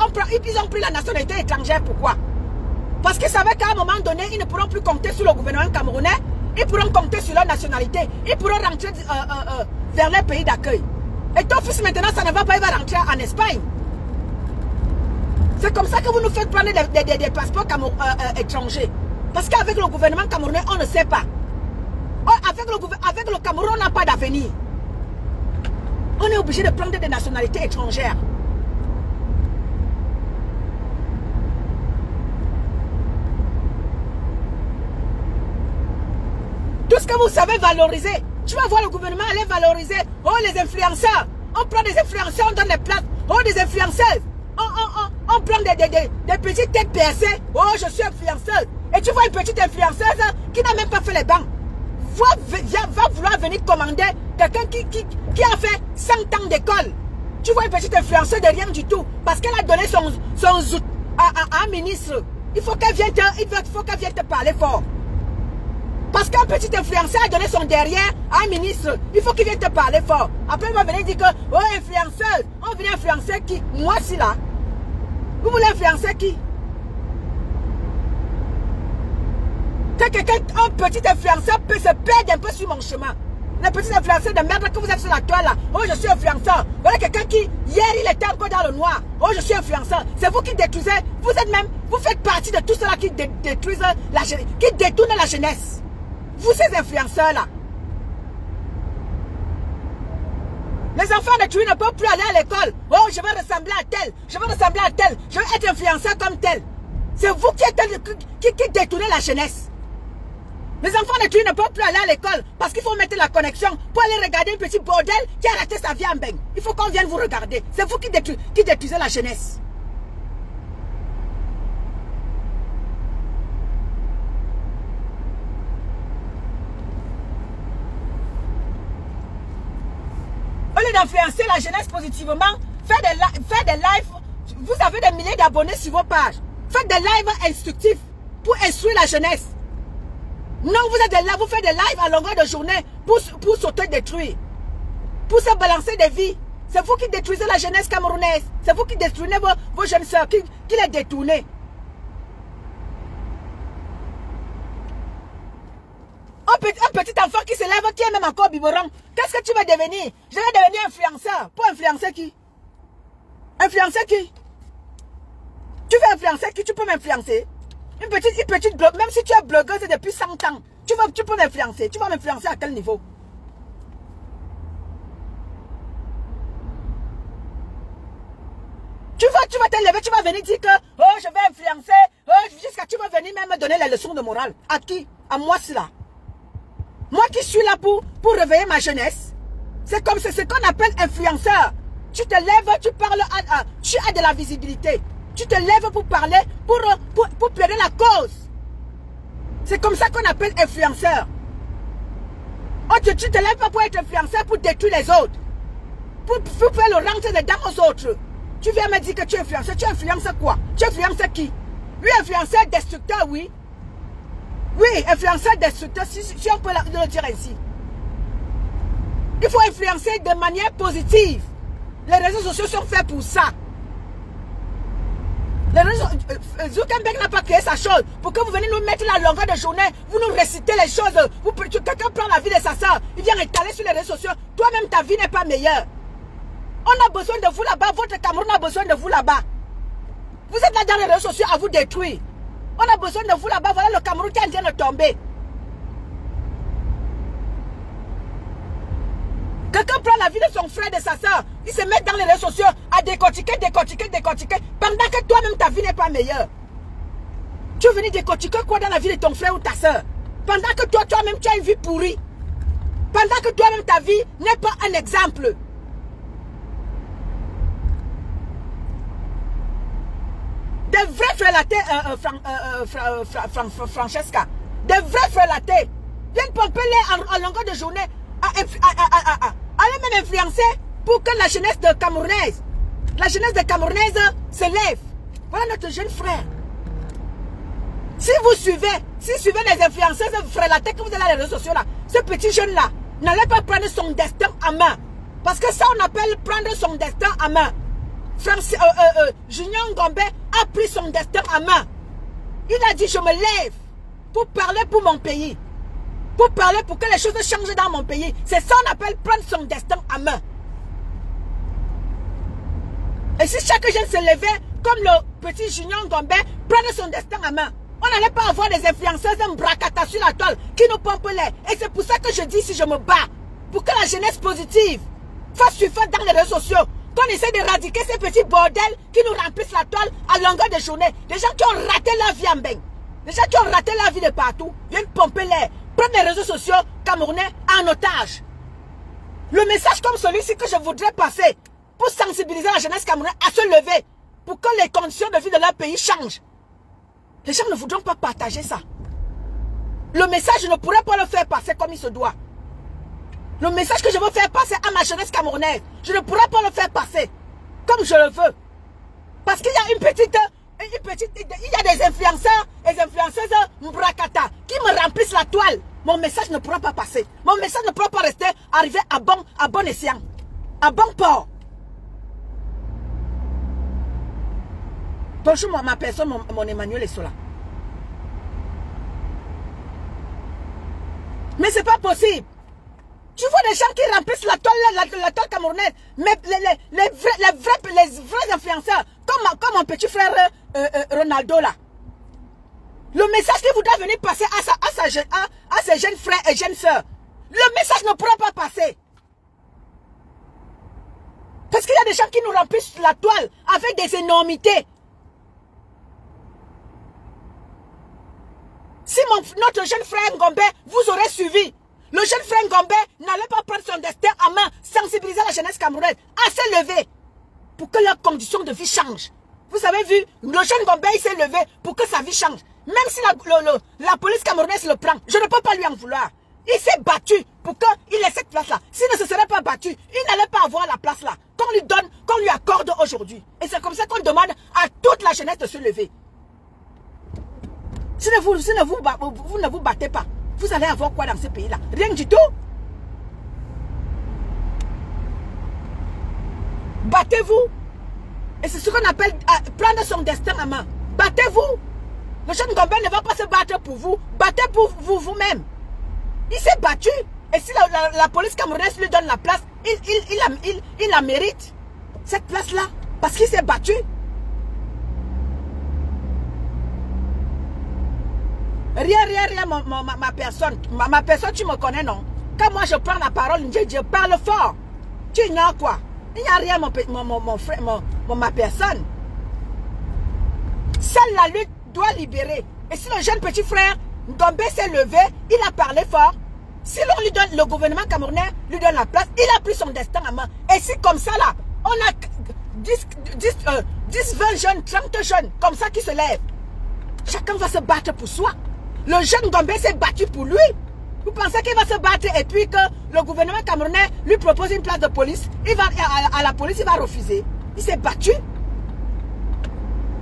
ils ont pris la nationalité étrangère, pourquoi? Parce qu'ils savaient qu'à un moment donné, ils ne pourront plus compter sur le gouvernement camerounais, ils pourront compter sur leur nationalité, ils pourront rentrer vers les pays d'accueil. Et ton fils maintenant, ça ne va pas, il va rentrer en Espagne. C'est comme ça que vous nous faites prendre des passeports étrangers. Parce qu'avec le gouvernement camerounais, on ne sait pas. Avec le Cameroun, on n'a pas d'avenir. On est obligé de prendre des nationalités étrangères. Tout ce que vous savez valoriser, tu vas voir le gouvernement aller valoriser. Oh, les influenceurs. On prend des influenceurs, on donne des places. Oh, des influenceuses. On prend des petites têtes percées. Oh, je suis influenceuse. Et tu vois une petite influenceuse qui n'a même pas fait les bancs. Va vouloir venir commander quelqu'un qui a fait 100 ans d'école. Tu vois une petite influenceuse de rien du tout. Parce qu'elle a donné son zout à un ministre. Il faut qu'elle vienne te parler fort. Parce qu'un petit influenceur a donné son derrière à un ministre. Il faut qu'il vienne te parler fort. Après, il va venir dire que, oh, influenceuse. On vient influencer qui? Moi, si là. Vous voulez influencer qui? Que quelqu'un, un petit influenceur peut se perdre un peu sur mon chemin. Le petit influenceur de merde que vous êtes sur la toile là. Oh, je suis influenceur. Voilà quelqu'un qui, hier, il était encore dans le noir. Oh, je suis influenceur. C'est vous qui détruisez. Vous faites partie de tout cela qui détruisent qui détournent la jeunesse. Vous, ces influenceurs-là. Les enfants de Tui ne peuvent plus aller à l'école. Oh, je vais ressembler à tel. Je vais ressembler à tel. Je vais être influenceur comme tel. C'est vous qui détournez la jeunesse. Les enfants de Tui ne peuvent plus aller à l'école parce qu'il faut mettre la connexion pour aller regarder un petit bordel qui a raté sa vie en beigne. Il faut qu'on vienne vous regarder. C'est vous qui détruisez la jeunesse. Au lieu d'influencer la jeunesse positivement, faites des lives. Vous avez des milliers d'abonnés sur vos pages. Faites des lives instructifs pour instruire la jeunesse. Non, vous êtes là, vous faites des lives à longueur de journée pour s'auto-détruire. Pour se balancer des vies. C'est vous qui détruisez la jeunesse camerounaise. C'est vous qui détruisez vos jeunes soeurs, qui les détournez. Un petit enfant qui se lève, qui est même encore biberon. Qu'est-ce que tu vas devenir? Je vais devenir influenceur. Pour influencer qui? Influencer qui? Tu veux influencer qui? Tu peux m'influencer. Une petite blogueuse, même si tu es blogueuse depuis 100 ans, tu peux m'influencer. Tu vas m'influencer à quel niveau? Tu vas te lever, tu vas venir dire que oh, je vais influencer. Oh, jusqu'à tu vas venir même me donner les leçons de morale. À qui? À moi, cela. Moi qui suis là pour réveiller ma jeunesse. C'est comme c'est ce qu'on appelle influenceur. Tu te lèves, tu parles, tu as de la visibilité. Tu te lèves pour parler, pour plaider la cause. C'est comme ça qu'on appelle influenceur. Oh, tu te lèves pas pour être influenceur, pour détruire les autres. Pour faire le rentrer dedans aux autres. Tu viens me dire que tu es influenceur. Tu influences quoi? Tu influences qui? Oui, influenceur destructeur, oui. Oui, influenceur destructeur, si on peut le dire ainsi. Il faut influencer de manière positive. Les réseaux sociaux sont faits pour ça. Zuckerberg n'a pas créé sa chose pour que vous venez nous mettre la longueur de journée, vous nous récitez les choses. Quelqu'un prend la vie de sa soeur, il vient étaler sur les réseaux sociaux. Toi-même, ta vie n'est pas meilleure. On a besoin de vous là-bas, votre Cameroun a besoin de vous là-bas. Vous êtes là dans les réseaux sociaux à vous détruire. On a besoin de vous là-bas, voilà le Cameroun qui est en train de tomber. Quelqu'un prend la vie de son frère, de sa soeur, il se met dans les réseaux sociaux à décortiquer, pendant que toi-même ta vie n'est pas meilleure. Tu veux venir décortiquer quoi dans la vie de ton frère ou ta soeur? Pendant que toi-même tu as une vie pourrie. Pendant que toi-même ta vie n'est pas un exemple. Des vrais frelatés, Francesca, des vrais frelatés, viennent pomper à longueur de journée, allez même influencer pour que la jeunesse de Camerounaise se lève. Voilà notre jeune frère. Si vous suivez les influenceuses frélatées que vous avez dans les réseaux sociaux là, ce petit jeune-là, n'allez pas prendre son destin en main. Parce que ça, on appelle prendre son destin en main. Junior Ngombe a pris son destin en main. Il a dit, je me lève pour parler pour mon pays. Pour parler pour que les choses changent dans mon pays. C'est ça qu'on appelle prendre son destin en main. Et si chaque jeune se levait comme le petit Junior Ngombe, prendre son destin en main, on n'allait pas avoir des influenceuses en bracata sur la toile qui nous pompent l'air. Et c'est pour ça que je dis, si je me bats, pour que la jeunesse positive fasse suffisante dans les réseaux sociaux, qu'on essaie d'éradiquer ces petits bordels qui nous remplissent la toile à longueur de journée. Des gens qui ont raté leur vie en bain. Des gens qui ont raté leur vie de partout, viennent pomper l'air, prendre les réseaux sociaux camerounais en otage. Le message comme celui-ci que je voudrais passer pour sensibiliser la jeunesse camerounaise à se lever, pour que les conditions de vie de leur pays changent. Les gens ne voudront pas partager ça. Le message, je ne pourrais pas le faire passer comme il se doit. Le message que je veux faire passer à ma jeunesse camerounaise, je ne pourrais pas le faire passer comme je le veux. Parce qu'il y a il y a des influenceurs et des influenceuses mbrakata qui me remplissent la toile. Mon message ne pourra pas passer. Mon message ne pourra pas rester arrivé à bon escient, à bon port. Bonjour ma personne, mon Emmanuel est là. Mais c'est pas possible. Tu vois des gens qui remplissent la toile camerounaise, mais les vrais influenceurs, comme mon petit frère Ronaldo là. Le message qu'il voudrait venir passer à ses jeunes frères et jeunes sœurs, le message ne pourra pas passer. Parce qu'il y a des gens qui nous remplissent la toile avec des énormités. Si notre jeune frère Ngombe vous aurait suivi, le jeune frère Ngombe n'allait pas prendre son destin en main, sensibiliser la jeunesse camerounaise à se lever pour que leurs conditions de vie changent. Vous avez vu, le jeune Ngombe il s'est levé pour que sa vie change. Même si la police camerounaise le prend, je ne peux pas lui en vouloir. Il s'est battu pour qu'il ait cette place-là. S'il ne se serait pas battu, il n'allait pas avoir la place-là qu'on lui donne, qu'on lui accorde aujourd'hui. Et c'est comme ça qu'on demande à toute la jeunesse de se lever. Si vous ne vous battez pas, vous allez avoir quoi dans ce pays-là? Rien du tout. Battez-vous. Et c'est ce qu'on appelle prendre son destin en main. Battez-vous. Le jeune Ngombe ne va pas se battre pour vous. Battez pour vous-même. Il s'est battu. Et si la police camerounaise lui donne la place, il la mérite. Cette place-là. Parce qu'il s'est battu. Rien, ma personne. Ma personne, tu me connais, non? Quand moi je prends la parole, je parle fort. Tu ignores quoi? Il n'y a rien, mon frère, ma personne. Seule la lutte doit libérer. Et si le jeune petit frère Ngombe s'est levé, il a parlé fort. Si l'on lui donne, le gouvernement camerounais lui donne la place, il a pris son destin en main. Et si comme ça là, on a 10, 20 jeunes, 30 jeunes, comme ça qui se lèvent, chacun va se battre pour soi. Le jeune Ngombe s'est battu pour lui. Vous pensez qu'il va se battre et puis que le gouvernement camerounais lui propose une place de police, il va à la police, il va refuser. Il s'est battu.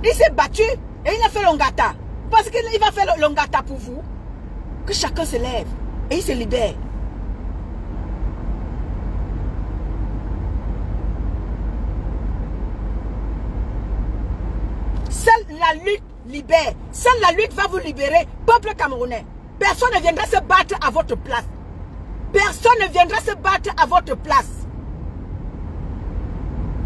Il s'est battu et il a fait l'ongata. Parce qu'il va faire l'ongata pour vous. Que chacun se lève et il se libère. Seule la lutte libère. Seule la lutte va vous libérer, peuple camerounais. Personne ne viendra se battre à votre place. Personne ne viendra se battre à votre place.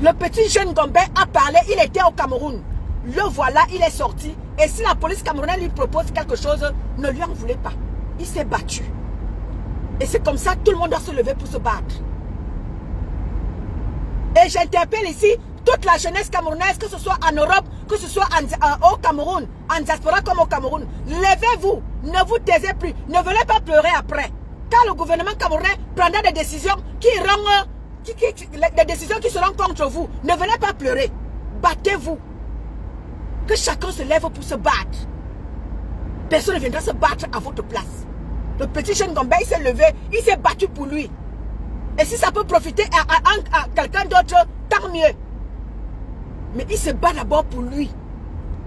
Le petit jeune Ngombe a parlé, il était au Cameroun. Le voilà, il est sorti. Et si la police camerounaise lui propose quelque chose, ne lui en voulez pas. Il s'est battu. Et c'est comme ça que tout le monde doit se lever pour se battre. Et j'interpelle ici toute la jeunesse camerounaise, que ce soit en Europe, que ce soit au Cameroun, en diaspora comme au Cameroun. Levez-vous, ne vous taisez plus, ne venez pas pleurer après. Quand le gouvernement camerounais prendra des décisions des décisions qui seront contre vous, ne venez pas pleurer. Battez-vous. Que chacun se lève pour se battre. Personne ne viendra se battre à votre place. Le petit jeune Ngombe, il s'est levé, il s'est battu pour lui. Et si ça peut profiter à quelqu'un d'autre, tant mieux. Mais il se bat d'abord pour lui.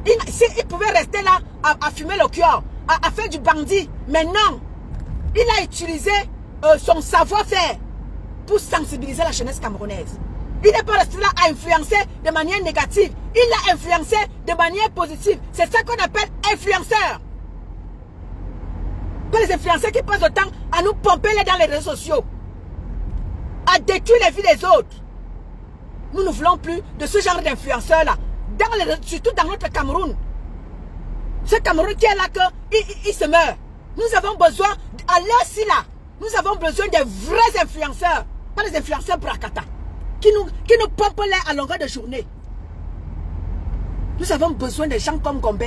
Il pouvait rester là à fumer le cœur, à faire du bandit. Mais non, il a utilisé son savoir-faire pour sensibiliser la jeunesse camerounaise. Il n'est pas resté là à influencer de manière négative. Il l'a influencé de manière positive. C'est ça qu'on appelle influenceur. Pas les influenceurs qui passent le temps à nous pomper dans les réseaux sociaux, à détruire les vies des autres. Nous ne voulons plus de ce genre d'influenceurs-là, surtout dans notre Cameroun. Ce Cameroun qui est là, il se meurt. Nous avons besoin, à l'heure-ci là, nous avons besoin des vrais influenceurs, pas les influenceurs bracata, qui nous pompent l'air à longueur de journée. Nous avons besoin de gens comme Gombe.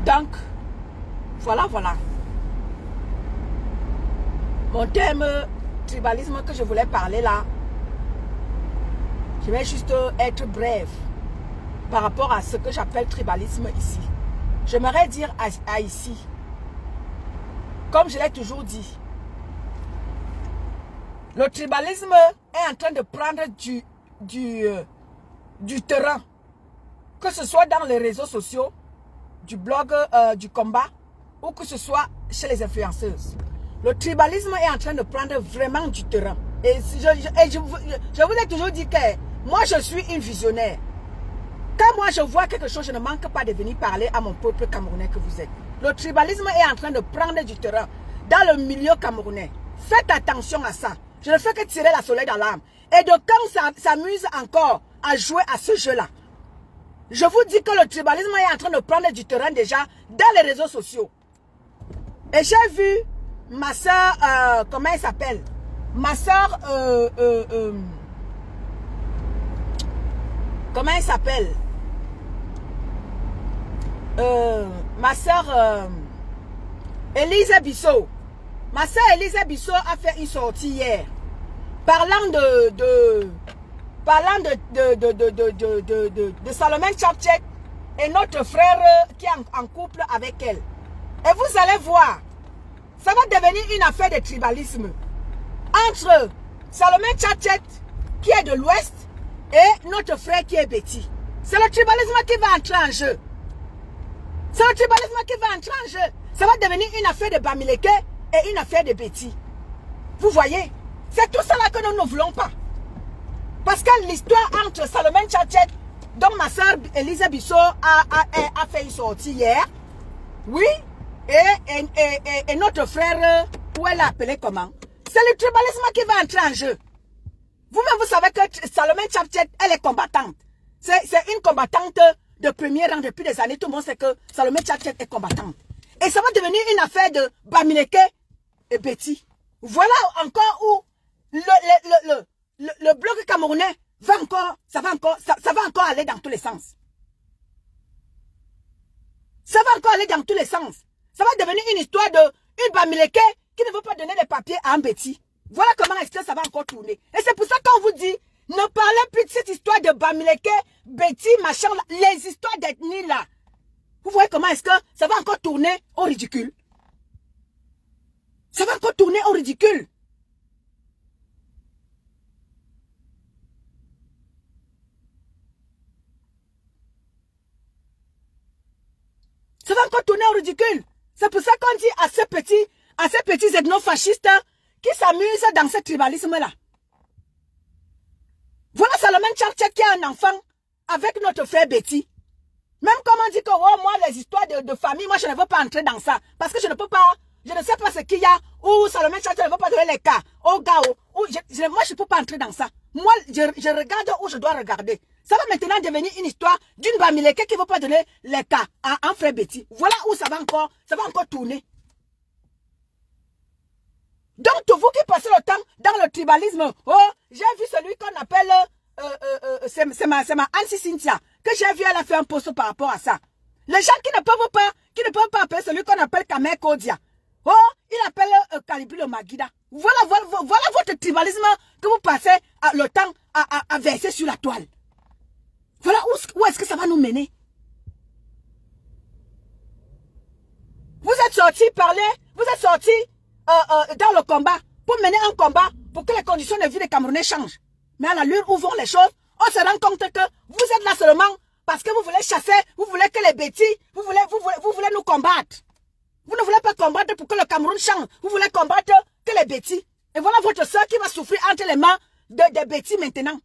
Donc, voilà. Mon thème tribalisme que je voulais parler là, je vais juste être brève par rapport à ce que j'appelle tribalisme ici. J'aimerais dire à ici, comme je l'ai toujours dit, le tribalisme est en train de prendre du terrain, que ce soit dans les réseaux sociaux, du blog, du combat, ou que ce soit chez les influenceuses. Le tribalisme est en train de prendre vraiment du terrain. Et je vous ai toujours dit que moi, je suis une visionnaire. Quand moi, je vois quelque chose, je ne manque pas de venir parler à mon peuple camerounais que vous êtes. Le tribalisme est en train de prendre du terrain dans le milieu camerounais. Faites attention à ça. Je ne fais que tirer la soleil d'alarme. Et de quand ça s'amuse encore à jouer à ce jeu-là. Je vous dis que le tribalisme est en train de prendre du terrain déjà dans les réseaux sociaux. Et j'ai vu ma soeur, comment elle s'appelle? Ma soeur, comment elle s'appelle? Ma soeur, Elisa Bissot. Ma soeur Elisa Bissot a fait une sortie hier. Parlant de Salomon Tchaptchek et notre frère qui est en couple avec elle. Et vous allez voir, ça va devenir une affaire de tribalisme entre Salomon Tchaptchek qui est de l'Ouest et notre frère qui est Betty. C'est le tribalisme qui va entrer en jeu. C'est le tribalisme qui va entrer en jeu. Ça va devenir une affaire de Bamileke et une affaire de Betty. Vous voyez, c'est tout cela que nous ne voulons pas. Parce que l'histoire entre Salomon Tchaptchek, dont ma soeur Elisa Bissot a fait une sortie hier, oui, et notre frère, où elle a appelé comment? C'est le tribalisme qui va entrer en jeu. Vous-même, vous savez que Salomon Tchaptchek, elle est combattante. C'est une combattante de premier rang depuis des années. Tout le monde sait que Salomon Tchaptchek est combattante. Et ça va devenir une affaire de Bamileke et Betty. Voilà encore où le bloc camerounais va encore aller dans tous les sens. Ça va encore aller dans tous les sens. Ça va devenir une histoire de une Bamileke qui ne veut pas donner les papiers à un Betty. Voilà comment est-ce que ça va encore tourner. Et c'est pour ça qu'on vous dit, ne parlez plus de cette histoire de Bamileke, Betty, machin, les histoires d'ethnie là. Vous voyez comment est-ce que ça va encore tourner au ridicule. Ça va encore tourner au ridicule. Ça va encore tourner au ridicule. C'est pour ça qu'on dit à ces petits ethnofascistes qui s'amusent dans ce tribalisme-là. Voilà Salomon Tchaptchek qui a un enfant avec notre frère Betty. Même comme on dit que oh, moi, les histoires de famille, moi, je ne veux pas entrer dans ça. Parce que je ne peux pas, je ne sais pas ce qu'il y a, ou Salomon Tchaptchek ne veut pas donner les cas, au gars, moi, je ne peux pas entrer dans ça. Moi, je regarde où je dois regarder. Ça va maintenant devenir une histoire d'une Bamileke qui ne veut pas donner les cas à un frère Betty. Voilà où ça va encore tourner. Donc, vous qui passez le temps dans le tribalisme, oh, j'ai vu celui qu'on appelle, c'est ma Ansi Cynthia, que j'ai vu, elle a fait un post par rapport à ça. Les gens qui ne peuvent pas appeler celui qu'on appelle Kamer Kodia. Oh, il appelle Kalibri le Magida. Voilà votre tribalisme que vous passez le temps à verser sur la toile. Voilà où est-ce que ça va nous mener. Vous êtes sortis parler, vous êtes sortis dans le combat pour mener un combat pour que les conditions de vie des Camerounais changent. Mais à la l'heure où vont les choses, on se rend compte que vous êtes là seulement parce que vous voulez chasser, vous voulez que les bêtis, vous voulez nous combattre. Vous ne voulez pas combattre pour que le Cameroun change. Vous voulez combattre que les bêtis. Et voilà votre soeur qui va souffrir entre les mains des bêtis maintenant.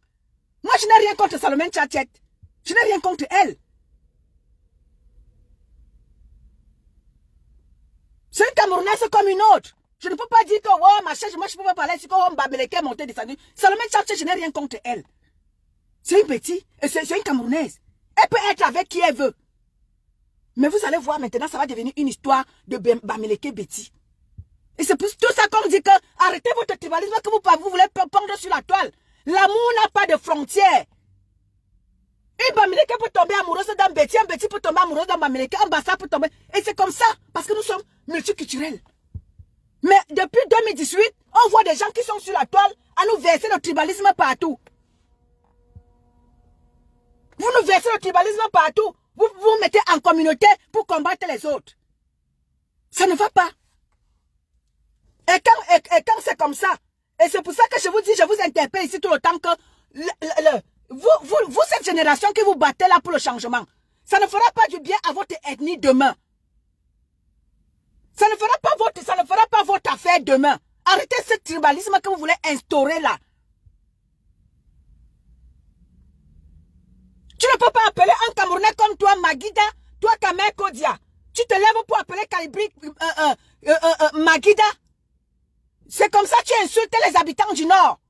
Moi, je n'ai rien contre Salomon Tchatchet. Je n'ai rien contre elle. C'est une Camerounaise comme une autre. Je ne peux pas dire que, oh, ma chère, moi, je ne peux pas parler, c'est qu'on Mbabeleke monté descendu. Salomon Tchatchet, je n'ai rien contre elle. C'est une bêtise. C'est une Camerounaise. Elle peut être avec qui elle veut. Mais vous allez voir maintenant, ça va devenir une histoire de Bamileke Betty. Et c'est pour tout ça qu'on dit que arrêtez votre tribalisme que vous voulez pendre sur la toile. L'amour n'a pas de frontières. Une Bamileke peut tomber amoureuse d'un Betty, un Betty peut tomber amoureuse d'un Bamileke, un Bassa peut tomber. Et c'est comme ça, parce que nous sommes multiculturels. Mais depuis 2018, on voit des gens qui sont sur la toile à nous verser le tribalisme partout. Vous nous versez le tribalisme partout. Vous vous mettez en communauté pour combattre les autres. Ça ne va pas. Et quand c'est comme ça, et c'est pour ça que je vous dis, je vous interpelle ici tout le temps que vous, cette génération qui vous battez là pour le changement, ça ne fera pas du bien à votre ethnie demain. Ça ne fera pas votre affaire demain. Arrêtez ce tribalisme que vous voulez instaurer là. Tu ne peux pas appeler un Camerounais comme toi, Magida, toi, Kamer Kodia. Tu te lèves pour appeler Kalibri Magida. C'est comme ça que tu insultes les habitants du Nord.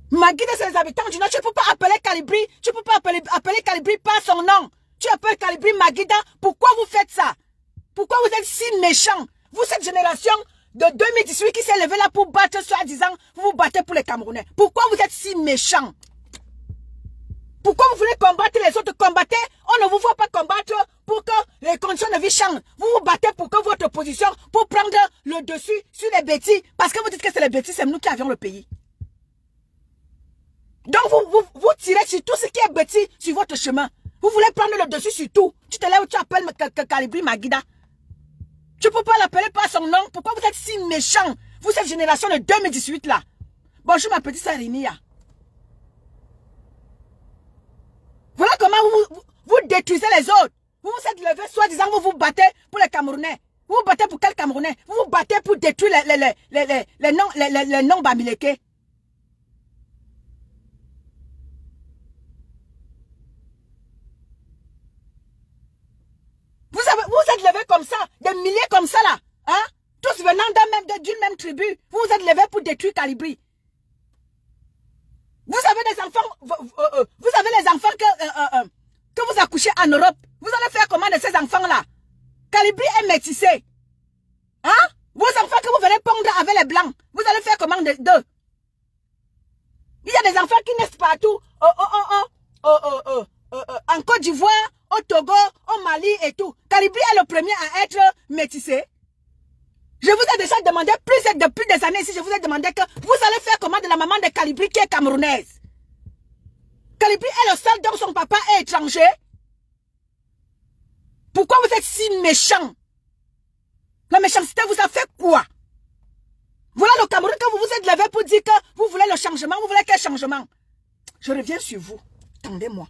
Magida, c'est les habitants du Nord. Tu ne peux pas appeler Kalibri. Tu ne peux pas appeler Kalibri par son nom. Tu appelles Kalibri Magida. Pourquoi vous faites ça? Pourquoi vous êtes si méchants? Vous, cette génération de 2018 qui s'est levée là pour battre, soi-disant, vous vous battez pour les Camerounais. Pourquoi vous êtes si méchants? Pourquoi vous voulez combattre les autres? Combattez. On ne vous voit pas combattre pour que les conditions de vie changent. Vous vous battez pour que votre position, pour prendre le dessus sur les bêtis. Parce que vous dites que c'est les bêtis, c'est nous qui avions le pays. Donc vous tirez sur tout ce qui est bêtis sur votre chemin. Vous voulez prendre le dessus sur tout. Tu te lèves, tu appelles Kalibri Magida. Tu ne peux pas l'appeler par son nom. Pourquoi vous êtes si méchants? Vous, cette génération de 2018 là. Bonjour ma petite sœur Rinia. Voilà comment vous détruisez les autres. Vous vous êtes levés, soi-disant, vous vous battez pour les Camerounais. Vous vous battez pour quel Camerounais? Vous vous battez pour détruire les noms Bamileke. Vous êtes levés comme ça, des milliers comme ça là. Hein? Tous venant d'une même tribu. Vous vous êtes levés pour détruire Kalibri. Vous avez des enfants, vous avez les enfants que vous accouchez en Europe. Vous allez faire comment de ces enfants-là? Kalibri est métissé. Hein? Vos enfants que vous venez pondre avec les blancs, vous allez faire comment d'eux? Il y a des enfants qui naissent partout. En Côte d'Ivoire, au Togo, au Mali et tout. Kalibri est le premier à être métissé. Je vous ai déjà demandé depuis des années ici, je vous ai demandé que vous allez faire comment de la maman de Kalibri qui est camerounaise. Kalibri est le seul dont son papa est étranger. Pourquoi vous êtes si méchants? La méchanceté vous a fait quoi? Voilà le Cameroun que vous vous êtes levé pour dire que vous voulez le changement. Vous voulez quel changement? Je reviens sur vous. Attendez-moi.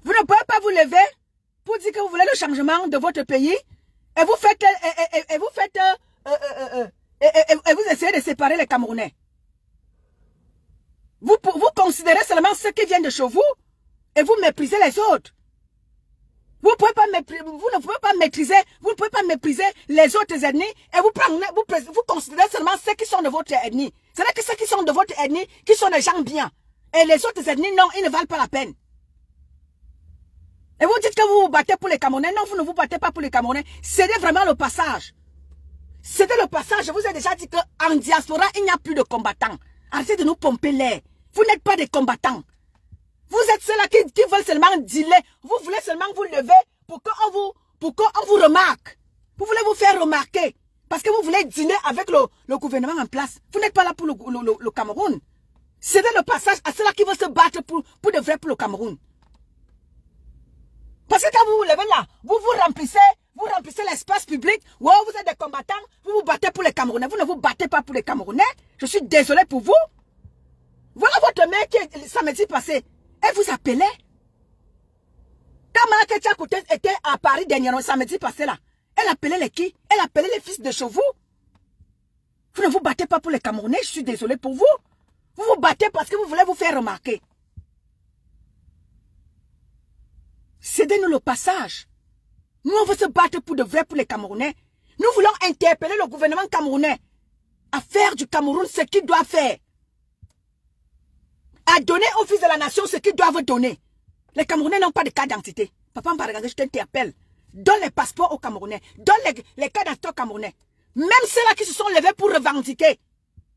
Vous ne pouvez pas vous lever pour dire que vous voulez le changement de votre pays et vous faites et vous essayez de séparer les Camerounais. Vous considérez seulement ceux qui viennent de chez vous et vous méprisez les autres. Vous ne pouvez pas mépriser les autres ethnies et vous considérez seulement ceux qui sont de votre ethnie. C'est-à-dire que ceux qui sont de votre ethnie, qui sont des gens bien. Et les autres ethnies, non, ils ne valent pas la peine. Et vous dites que vous vous battez pour les Camerounais. Non, vous ne vous battez pas pour les Camerounais. C'était vraiment le passage. C'était le passage. Je vous ai déjà dit qu'en diaspora, il n'y a plus de combattants. Arrêtez de nous pomper l'air. Vous n'êtes pas des combattants. Vous êtes ceux-là qui veulent seulement dealer. Vous voulez seulement vous lever pour qu'on vous remarque. Vous voulez vous faire remarquer. Parce que vous voulez dealer avec le gouvernement en place. Vous n'êtes pas là pour le Cameroun. C'était le passage à ceux-là qui veulent se battre pour de vrai pour le Cameroun. Parce que quand vous vous levez là, vous remplissez l'espace public. Wow, vous êtes des combattants. Vous vous battez pour les Camerounais. Vous ne vous battez pas pour les Camerounais. Je suis désolé pour vous. Voilà votre mère qui, samedi passé, elle vous appelait. Quand Mme Ketchakoute était à Paris dernièrement, samedi passé là, elle appelait les qui? Elle appelait les fils de chez vous. Vous ne vous battez pas pour les Camerounais, je suis désolé pour vous. Vous vous battez parce que vous voulez vous faire remarquer. Cédez-nous le passage. Nous, on veut se battre pour de vrai pour les Camerounais. Nous voulons interpeller le gouvernement camerounais à faire du Cameroun ce qu'il doit faire. À donner au fils de la nation ce qu'ils doivent donner. Les Camerounais n'ont pas de carte d'identité. Papa Mbaragade, je t'interpelle. Donne les passeports aux Camerounais. Donne les cartes d'identité aux Camerounais. Même ceux-là qui se sont levés pour revendiquer.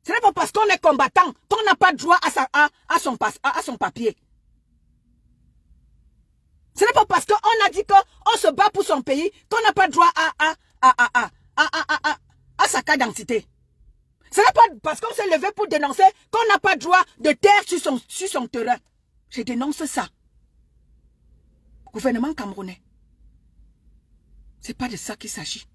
Ce n'est pas parce qu'on est combattant qu'on n'a pas droit à son papier. Ce n'est pas parce qu'on a dit qu'on se bat pour son pays qu'on n'a pas droit à sa carte d'identité. Ce n'est pas parce qu'on s'est levé pour dénoncer qu'on n'a pas droit de terre sur son terrain. Je dénonce ça. Gouvernement camerounais. Ce n'est pas de ça qu'il s'agit.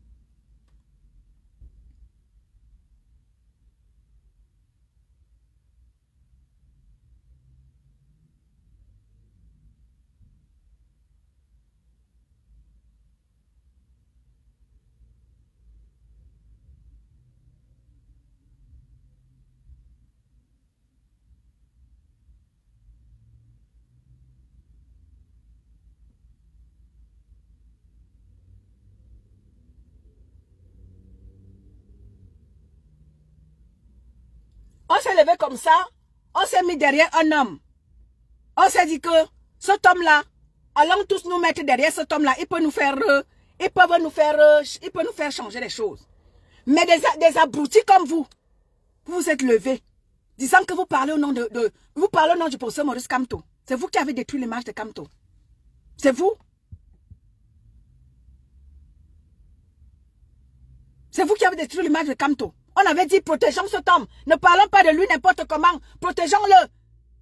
On s'est levé comme ça, on s'est mis derrière un homme. On s'est dit que cet homme-là, allons tous nous mettre derrière cet homme-là, il peut nous faire changer les choses. Mais des abrutis comme vous vous êtes levés, disant que vous parlez au nom du professeur Maurice Kamto. C'est vous qui avez détruit l'image de Kamto. C'est vous. C'est vous qui avez détruit l'image de Kamto. On avait dit, protégeons cet homme. Ne parlons pas de lui n'importe comment. Protégeons-le.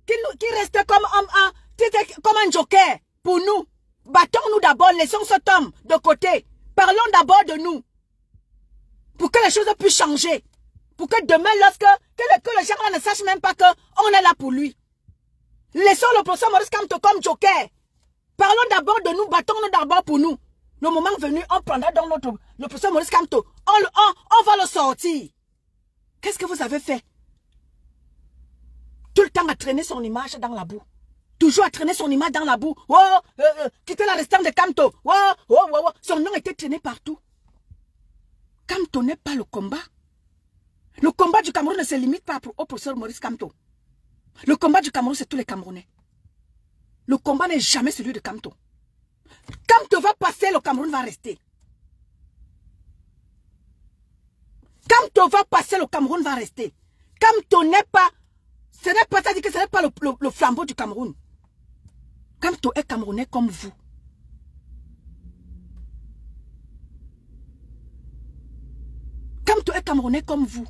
Qu'il reste comme un joker pour nous. Battons-nous d'abord. Laissons cet homme de côté. Parlons d'abord de nous. Pour que les choses puissent changer. Pour que demain, que les gens ne sachent même pas qu'on est là pour lui. Laissons le professeur Maurice Kamto comme joker. Parlons d'abord de nous. Battons-nous d'abord pour nous. Le moment venu, on prendra donc le professeur Maurice Kamto. On va le sortir. Qu'est-ce que vous avez fait? Tout le temps à traîner son image dans la boue. Toujours à traîner son image dans la boue. Quitter la restante de Kamto. Son nom était traîné partout. Kamto n'est pas le combat. Le combat du Cameroun ne se limite pas au professeur Maurice Kamto. Le combat du Cameroun, c'est tous les Camerounais. Le combat n'est jamais celui de Kamto. Kamto va passer, le Cameroun va rester. Kamto va passer, le Cameroun va rester. Kamto n'est pas, ce n'est pas, c'est-à-dire que ce n'est pas le flambeau du Cameroun. Kamto est Camerounais comme vous. Kamto est Camerounais comme vous.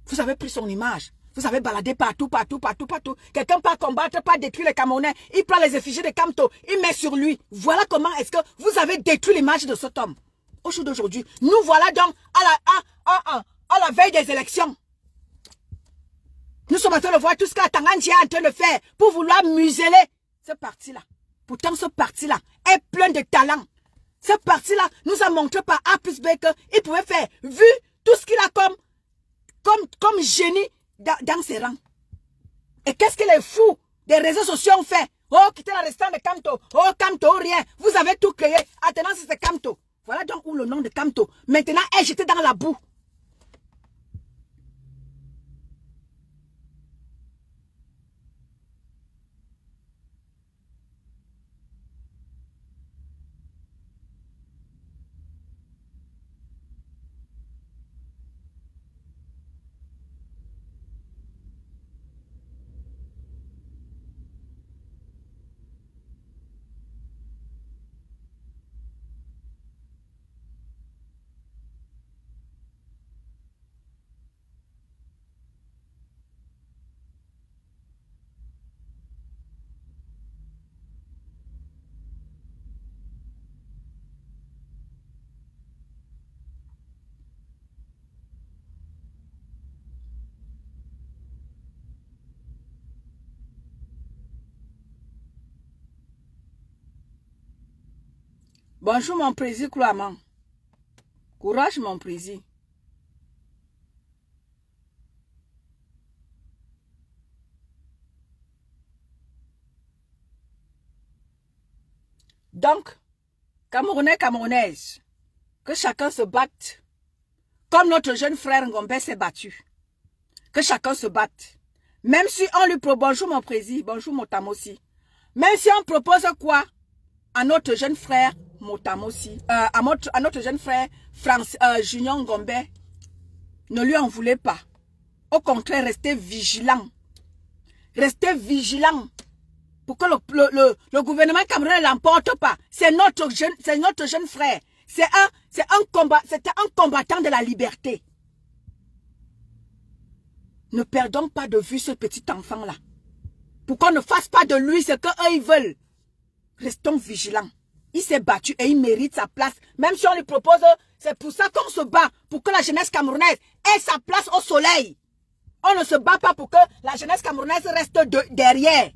Vous avez pris son image. Vous avez baladé partout. Quelqu'un pas combattre, pas détruire les Camerounais. Il prend les effigies de Kamto, il met sur lui. Voilà comment est-ce que vous avez détruit l'image de cet homme. Au jour d'aujourd'hui, nous voilà donc à la veille des élections. Nous sommes en train de voir tout ce que Tanganji est en train de faire pour vouloir museler ce parti-là. Pourtant, ce parti-là est plein de talent. Ce parti-là nous a montré par A plus B qu'il pouvait faire, vu tout ce qu'il a comme génie dans ses rangs. Et qu'est-ce que les fous des réseaux sociaux ont fait? Oh, quittez la restante de Kamto. Oh, Kamto, rien. Vous avez tout créé. Attends, c'est Kamto. Voilà donc où le nom de Kamto maintenant est jeté dans la boue. Bonjour mon président Kouaman. Courage mon président. Donc, Camerounais, Camerounaises, que chacun se batte comme notre jeune frère Ngombe s'est battu. Que chacun se batte. Même si on lui propose, bonjour mon président, bonjour Motamossi. Même si on propose quoi à notre jeune frère Motamossi, à notre jeune frère Junior Ngombe, ne lui en voulez pas. Au contraire, restez vigilants. Restez vigilants pour que le gouvernement camerounais ne l'emporte pas. C'est notre jeune frère. C'était un combattant de la liberté. Ne perdons pas de vue ce petit enfant-là. Pour qu'on ne fasse pas de lui ce qu'eux ils veulent. Restons vigilants. Il s'est battu et il mérite sa place. Même si on lui propose, c'est pour ça qu'on se bat. Pour que la jeunesse camerounaise ait sa place au soleil. On ne se bat pas pour que la jeunesse camerounaise reste derrière.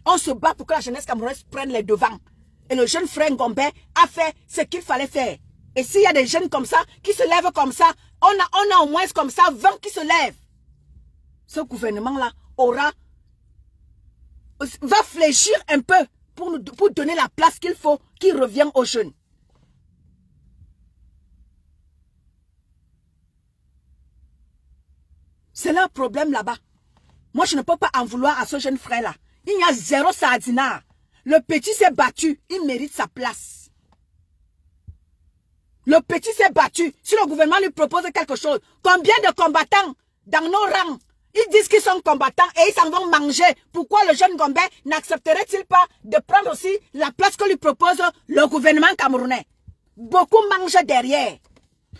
On se bat pour que la jeunesse camerounaise prenne les devants. Et le jeune frère Ngombe a fait ce qu'il fallait faire. Et s'il y a des jeunes comme ça, qui se lèvent comme ça, on a au moins comme ça 20 qui se lèvent. Ce gouvernement-là va fléchir un peu pour donner la place qu'il faut, qui revient aux jeunes. C'est leur problème là-bas. Moi, je ne peux pas en vouloir à ce jeune frère-là. Il y a zéro sardinard. Le petit s'est battu. Il mérite sa place. Le petit s'est battu. Si le gouvernement lui propose quelque chose, combien de combattants dans nos rangs, ils disent qu'ils sont combattants et ils s'en vont manger. Pourquoi le jeune Gombe n'accepterait-il pas de prendre aussi la place que lui propose le gouvernement camerounais? Beaucoup mangent derrière.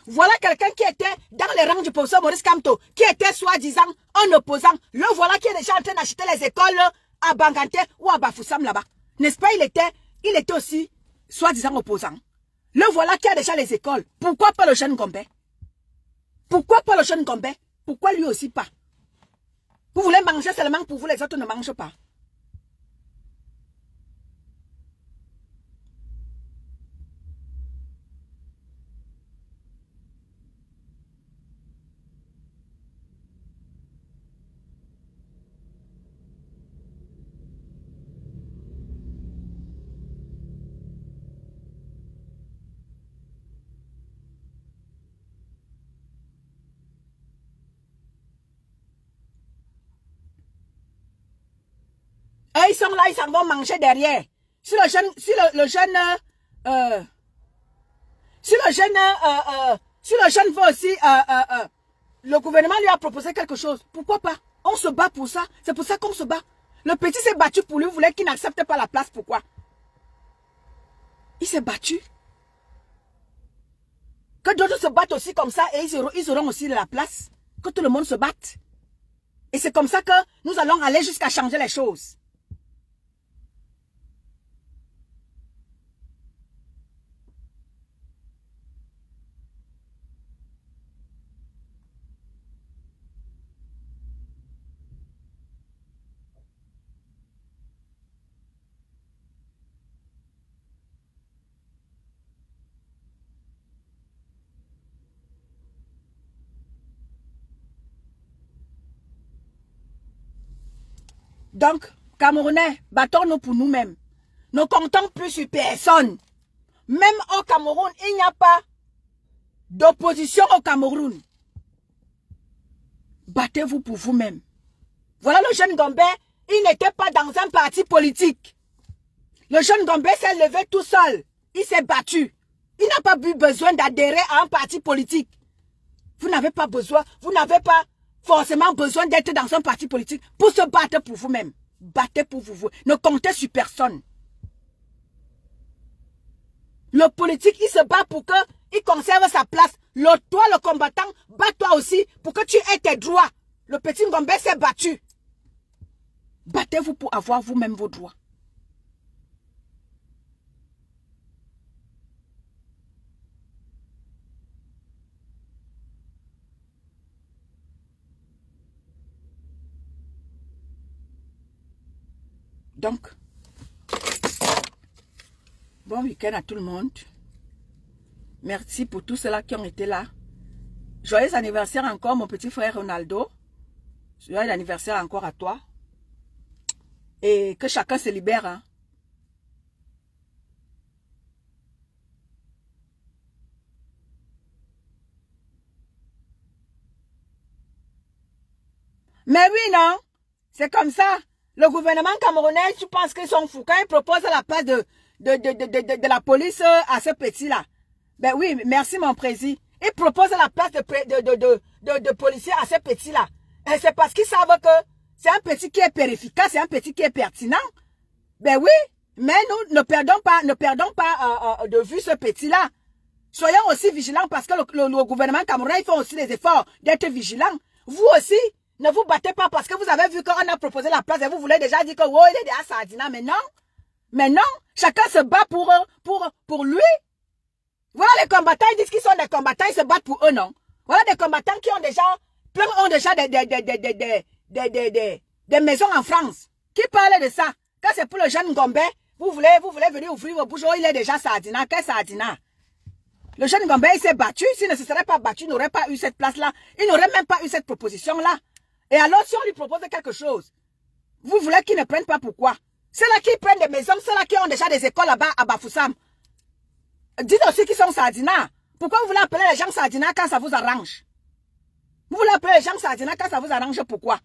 Voilà quelqu'un qui était dans les rangs du professeur Maurice Kamto, qui était soi-disant un opposant. Le voilà qui est déjà en train d'acheter les écoles à Banganté ou à Bafoussam là-bas. N'est-ce pas, il était aussi soi-disant opposant. Le voilà qui a déjà les écoles. Pourquoi pas le jeune Gombe? Pourquoi pas le jeune Gombe? Pourquoi lui aussi pas? Vous voulez manger seulement pour vous, les autres ne mangent pas. Et ils sont là, ils s'en vont manger derrière. Si le jeune veut aussi, le gouvernement lui a proposé quelque chose. Pourquoi pas? On se bat pour ça. C'est pour ça qu'on se bat. Le petit s'est battu pour lui, voulait qu'il n'accepte pas la place. Pourquoi? Il s'est battu. Que d'autres se battent aussi comme ça et ils auront aussi la place. Que tout le monde se batte. Et c'est comme ça que nous allons aller jusqu'à changer les choses. Donc, Camerounais, battons-nous pour nous-mêmes. Ne comptons plus sur personne. Même au Cameroun, il n'y a pas d'opposition au Cameroun. Battez-vous pour vous-même. Voilà le jeune Gombe, il n'était pas dans un parti politique. Le jeune Gombe s'est levé tout seul. Il s'est battu. Il n'a pas eu besoin d'adhérer à un parti politique. Vous n'avez pas besoin, vous n'avez pas forcément besoin d'être dans un parti politique pour se battre pour vous-même. Battez pour vous. Ne comptez sur personne. Le politique, il se bat pour qu'il conserve sa place. Toi, le combattant, bats-toi aussi pour que tu aies tes droits. Le petit Ngombe s'est battu. Battez-vous pour avoir vous-même vos droits. Donc, bon week-end à tout le monde. Merci pour tous ceux-là qui ont été là. Joyeux anniversaire encore, mon petit frère Ronaldo. Joyeux anniversaire encore à toi. Et que chacun se libère. Hein. Mais oui, non. C'est comme ça. Le gouvernement camerounais, tu penses qu'ils sont fous. Quand ils proposent la place de la police à ce petit-là. Ben oui, merci mon président. Ils proposent la place de policier à ce petit-là. Et c'est parce qu'ils savent que c'est un petit qui est périficace, c'est un petit qui est pertinent. Ben oui, mais nous ne perdons pas de vue ce petit-là. Soyons aussi vigilants parce que le gouvernement camerounais, il fait aussi les efforts d'être vigilants. Vous aussi, ne vous battez pas parce que vous avez vu qu'on a proposé la place et vous voulez déjà dire que oh, il est déjà Sardina. Mais non. Mais non. Chacun se bat pour lui. Voilà les combattants, ils disent qu'ils sont des combattants, ils se battent pour eux, non. Voilà des combattants qui ont déjà, plein ont déjà des maisons en France. Qui parlent de ça? Quand c'est pour le jeune Gombe, vous voulez venir ouvrir vos bouches, oh, il est déjà Sardina. Quel Sardina? Le jeune Gombe, il s'est battu. S'il ne se serait pas battu, il n'aurait pas eu cette place-là. Il n'aurait même pas eu cette proposition-là. Et alors, si on lui propose quelque chose, vous voulez qu'il ne prenne pas pourquoi? Ceux-là qui prennent des maisons, ceux-là qui ont déjà des écoles là-bas à Bafoussam. Dites aussi qu'ils sont Sardina. Pourquoi vous voulez appeler les gens Sardina quand ça vous arrange? Vous voulez appeler les gens Sardina quand ça vous arrange, pourquoi?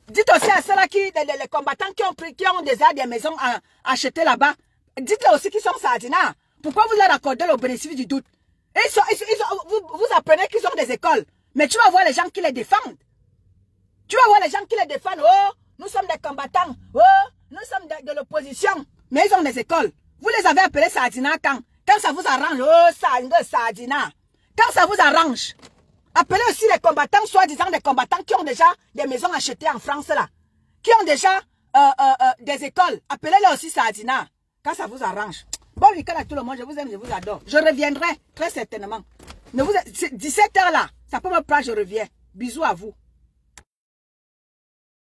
Dites aussi à ceux-là les combattants qui ont déjà des maisons à acheter là-bas. Dites-leur aussi qu'ils sont Sardina. Pourquoi vous leur accordez le bénéfice du doute? Vous apprenez qu'ils ont des écoles. Mais tu vas voir les gens qui les défendent. Tu vas voir les gens qui les défendent. Oh, nous sommes des combattants. Oh, nous sommes de l'opposition. Mais ils ont des écoles. Vous les avez appelés Sardina quand? Quand ça vous arrange. Oh, Sardina. Quand ça vous arrange. Appelez aussi les combattants, soi-disant des combattants qui ont déjà des maisons achetées en France là. Qui ont déjà des écoles. Appelez-les aussi Sardina. Quand ça vous arrange. Bon week-end à tout le monde. Je vous aime, je vous adore. Je reviendrai très certainement. 17h là. Ça peut me prendre, je reviens. Bisous à vous.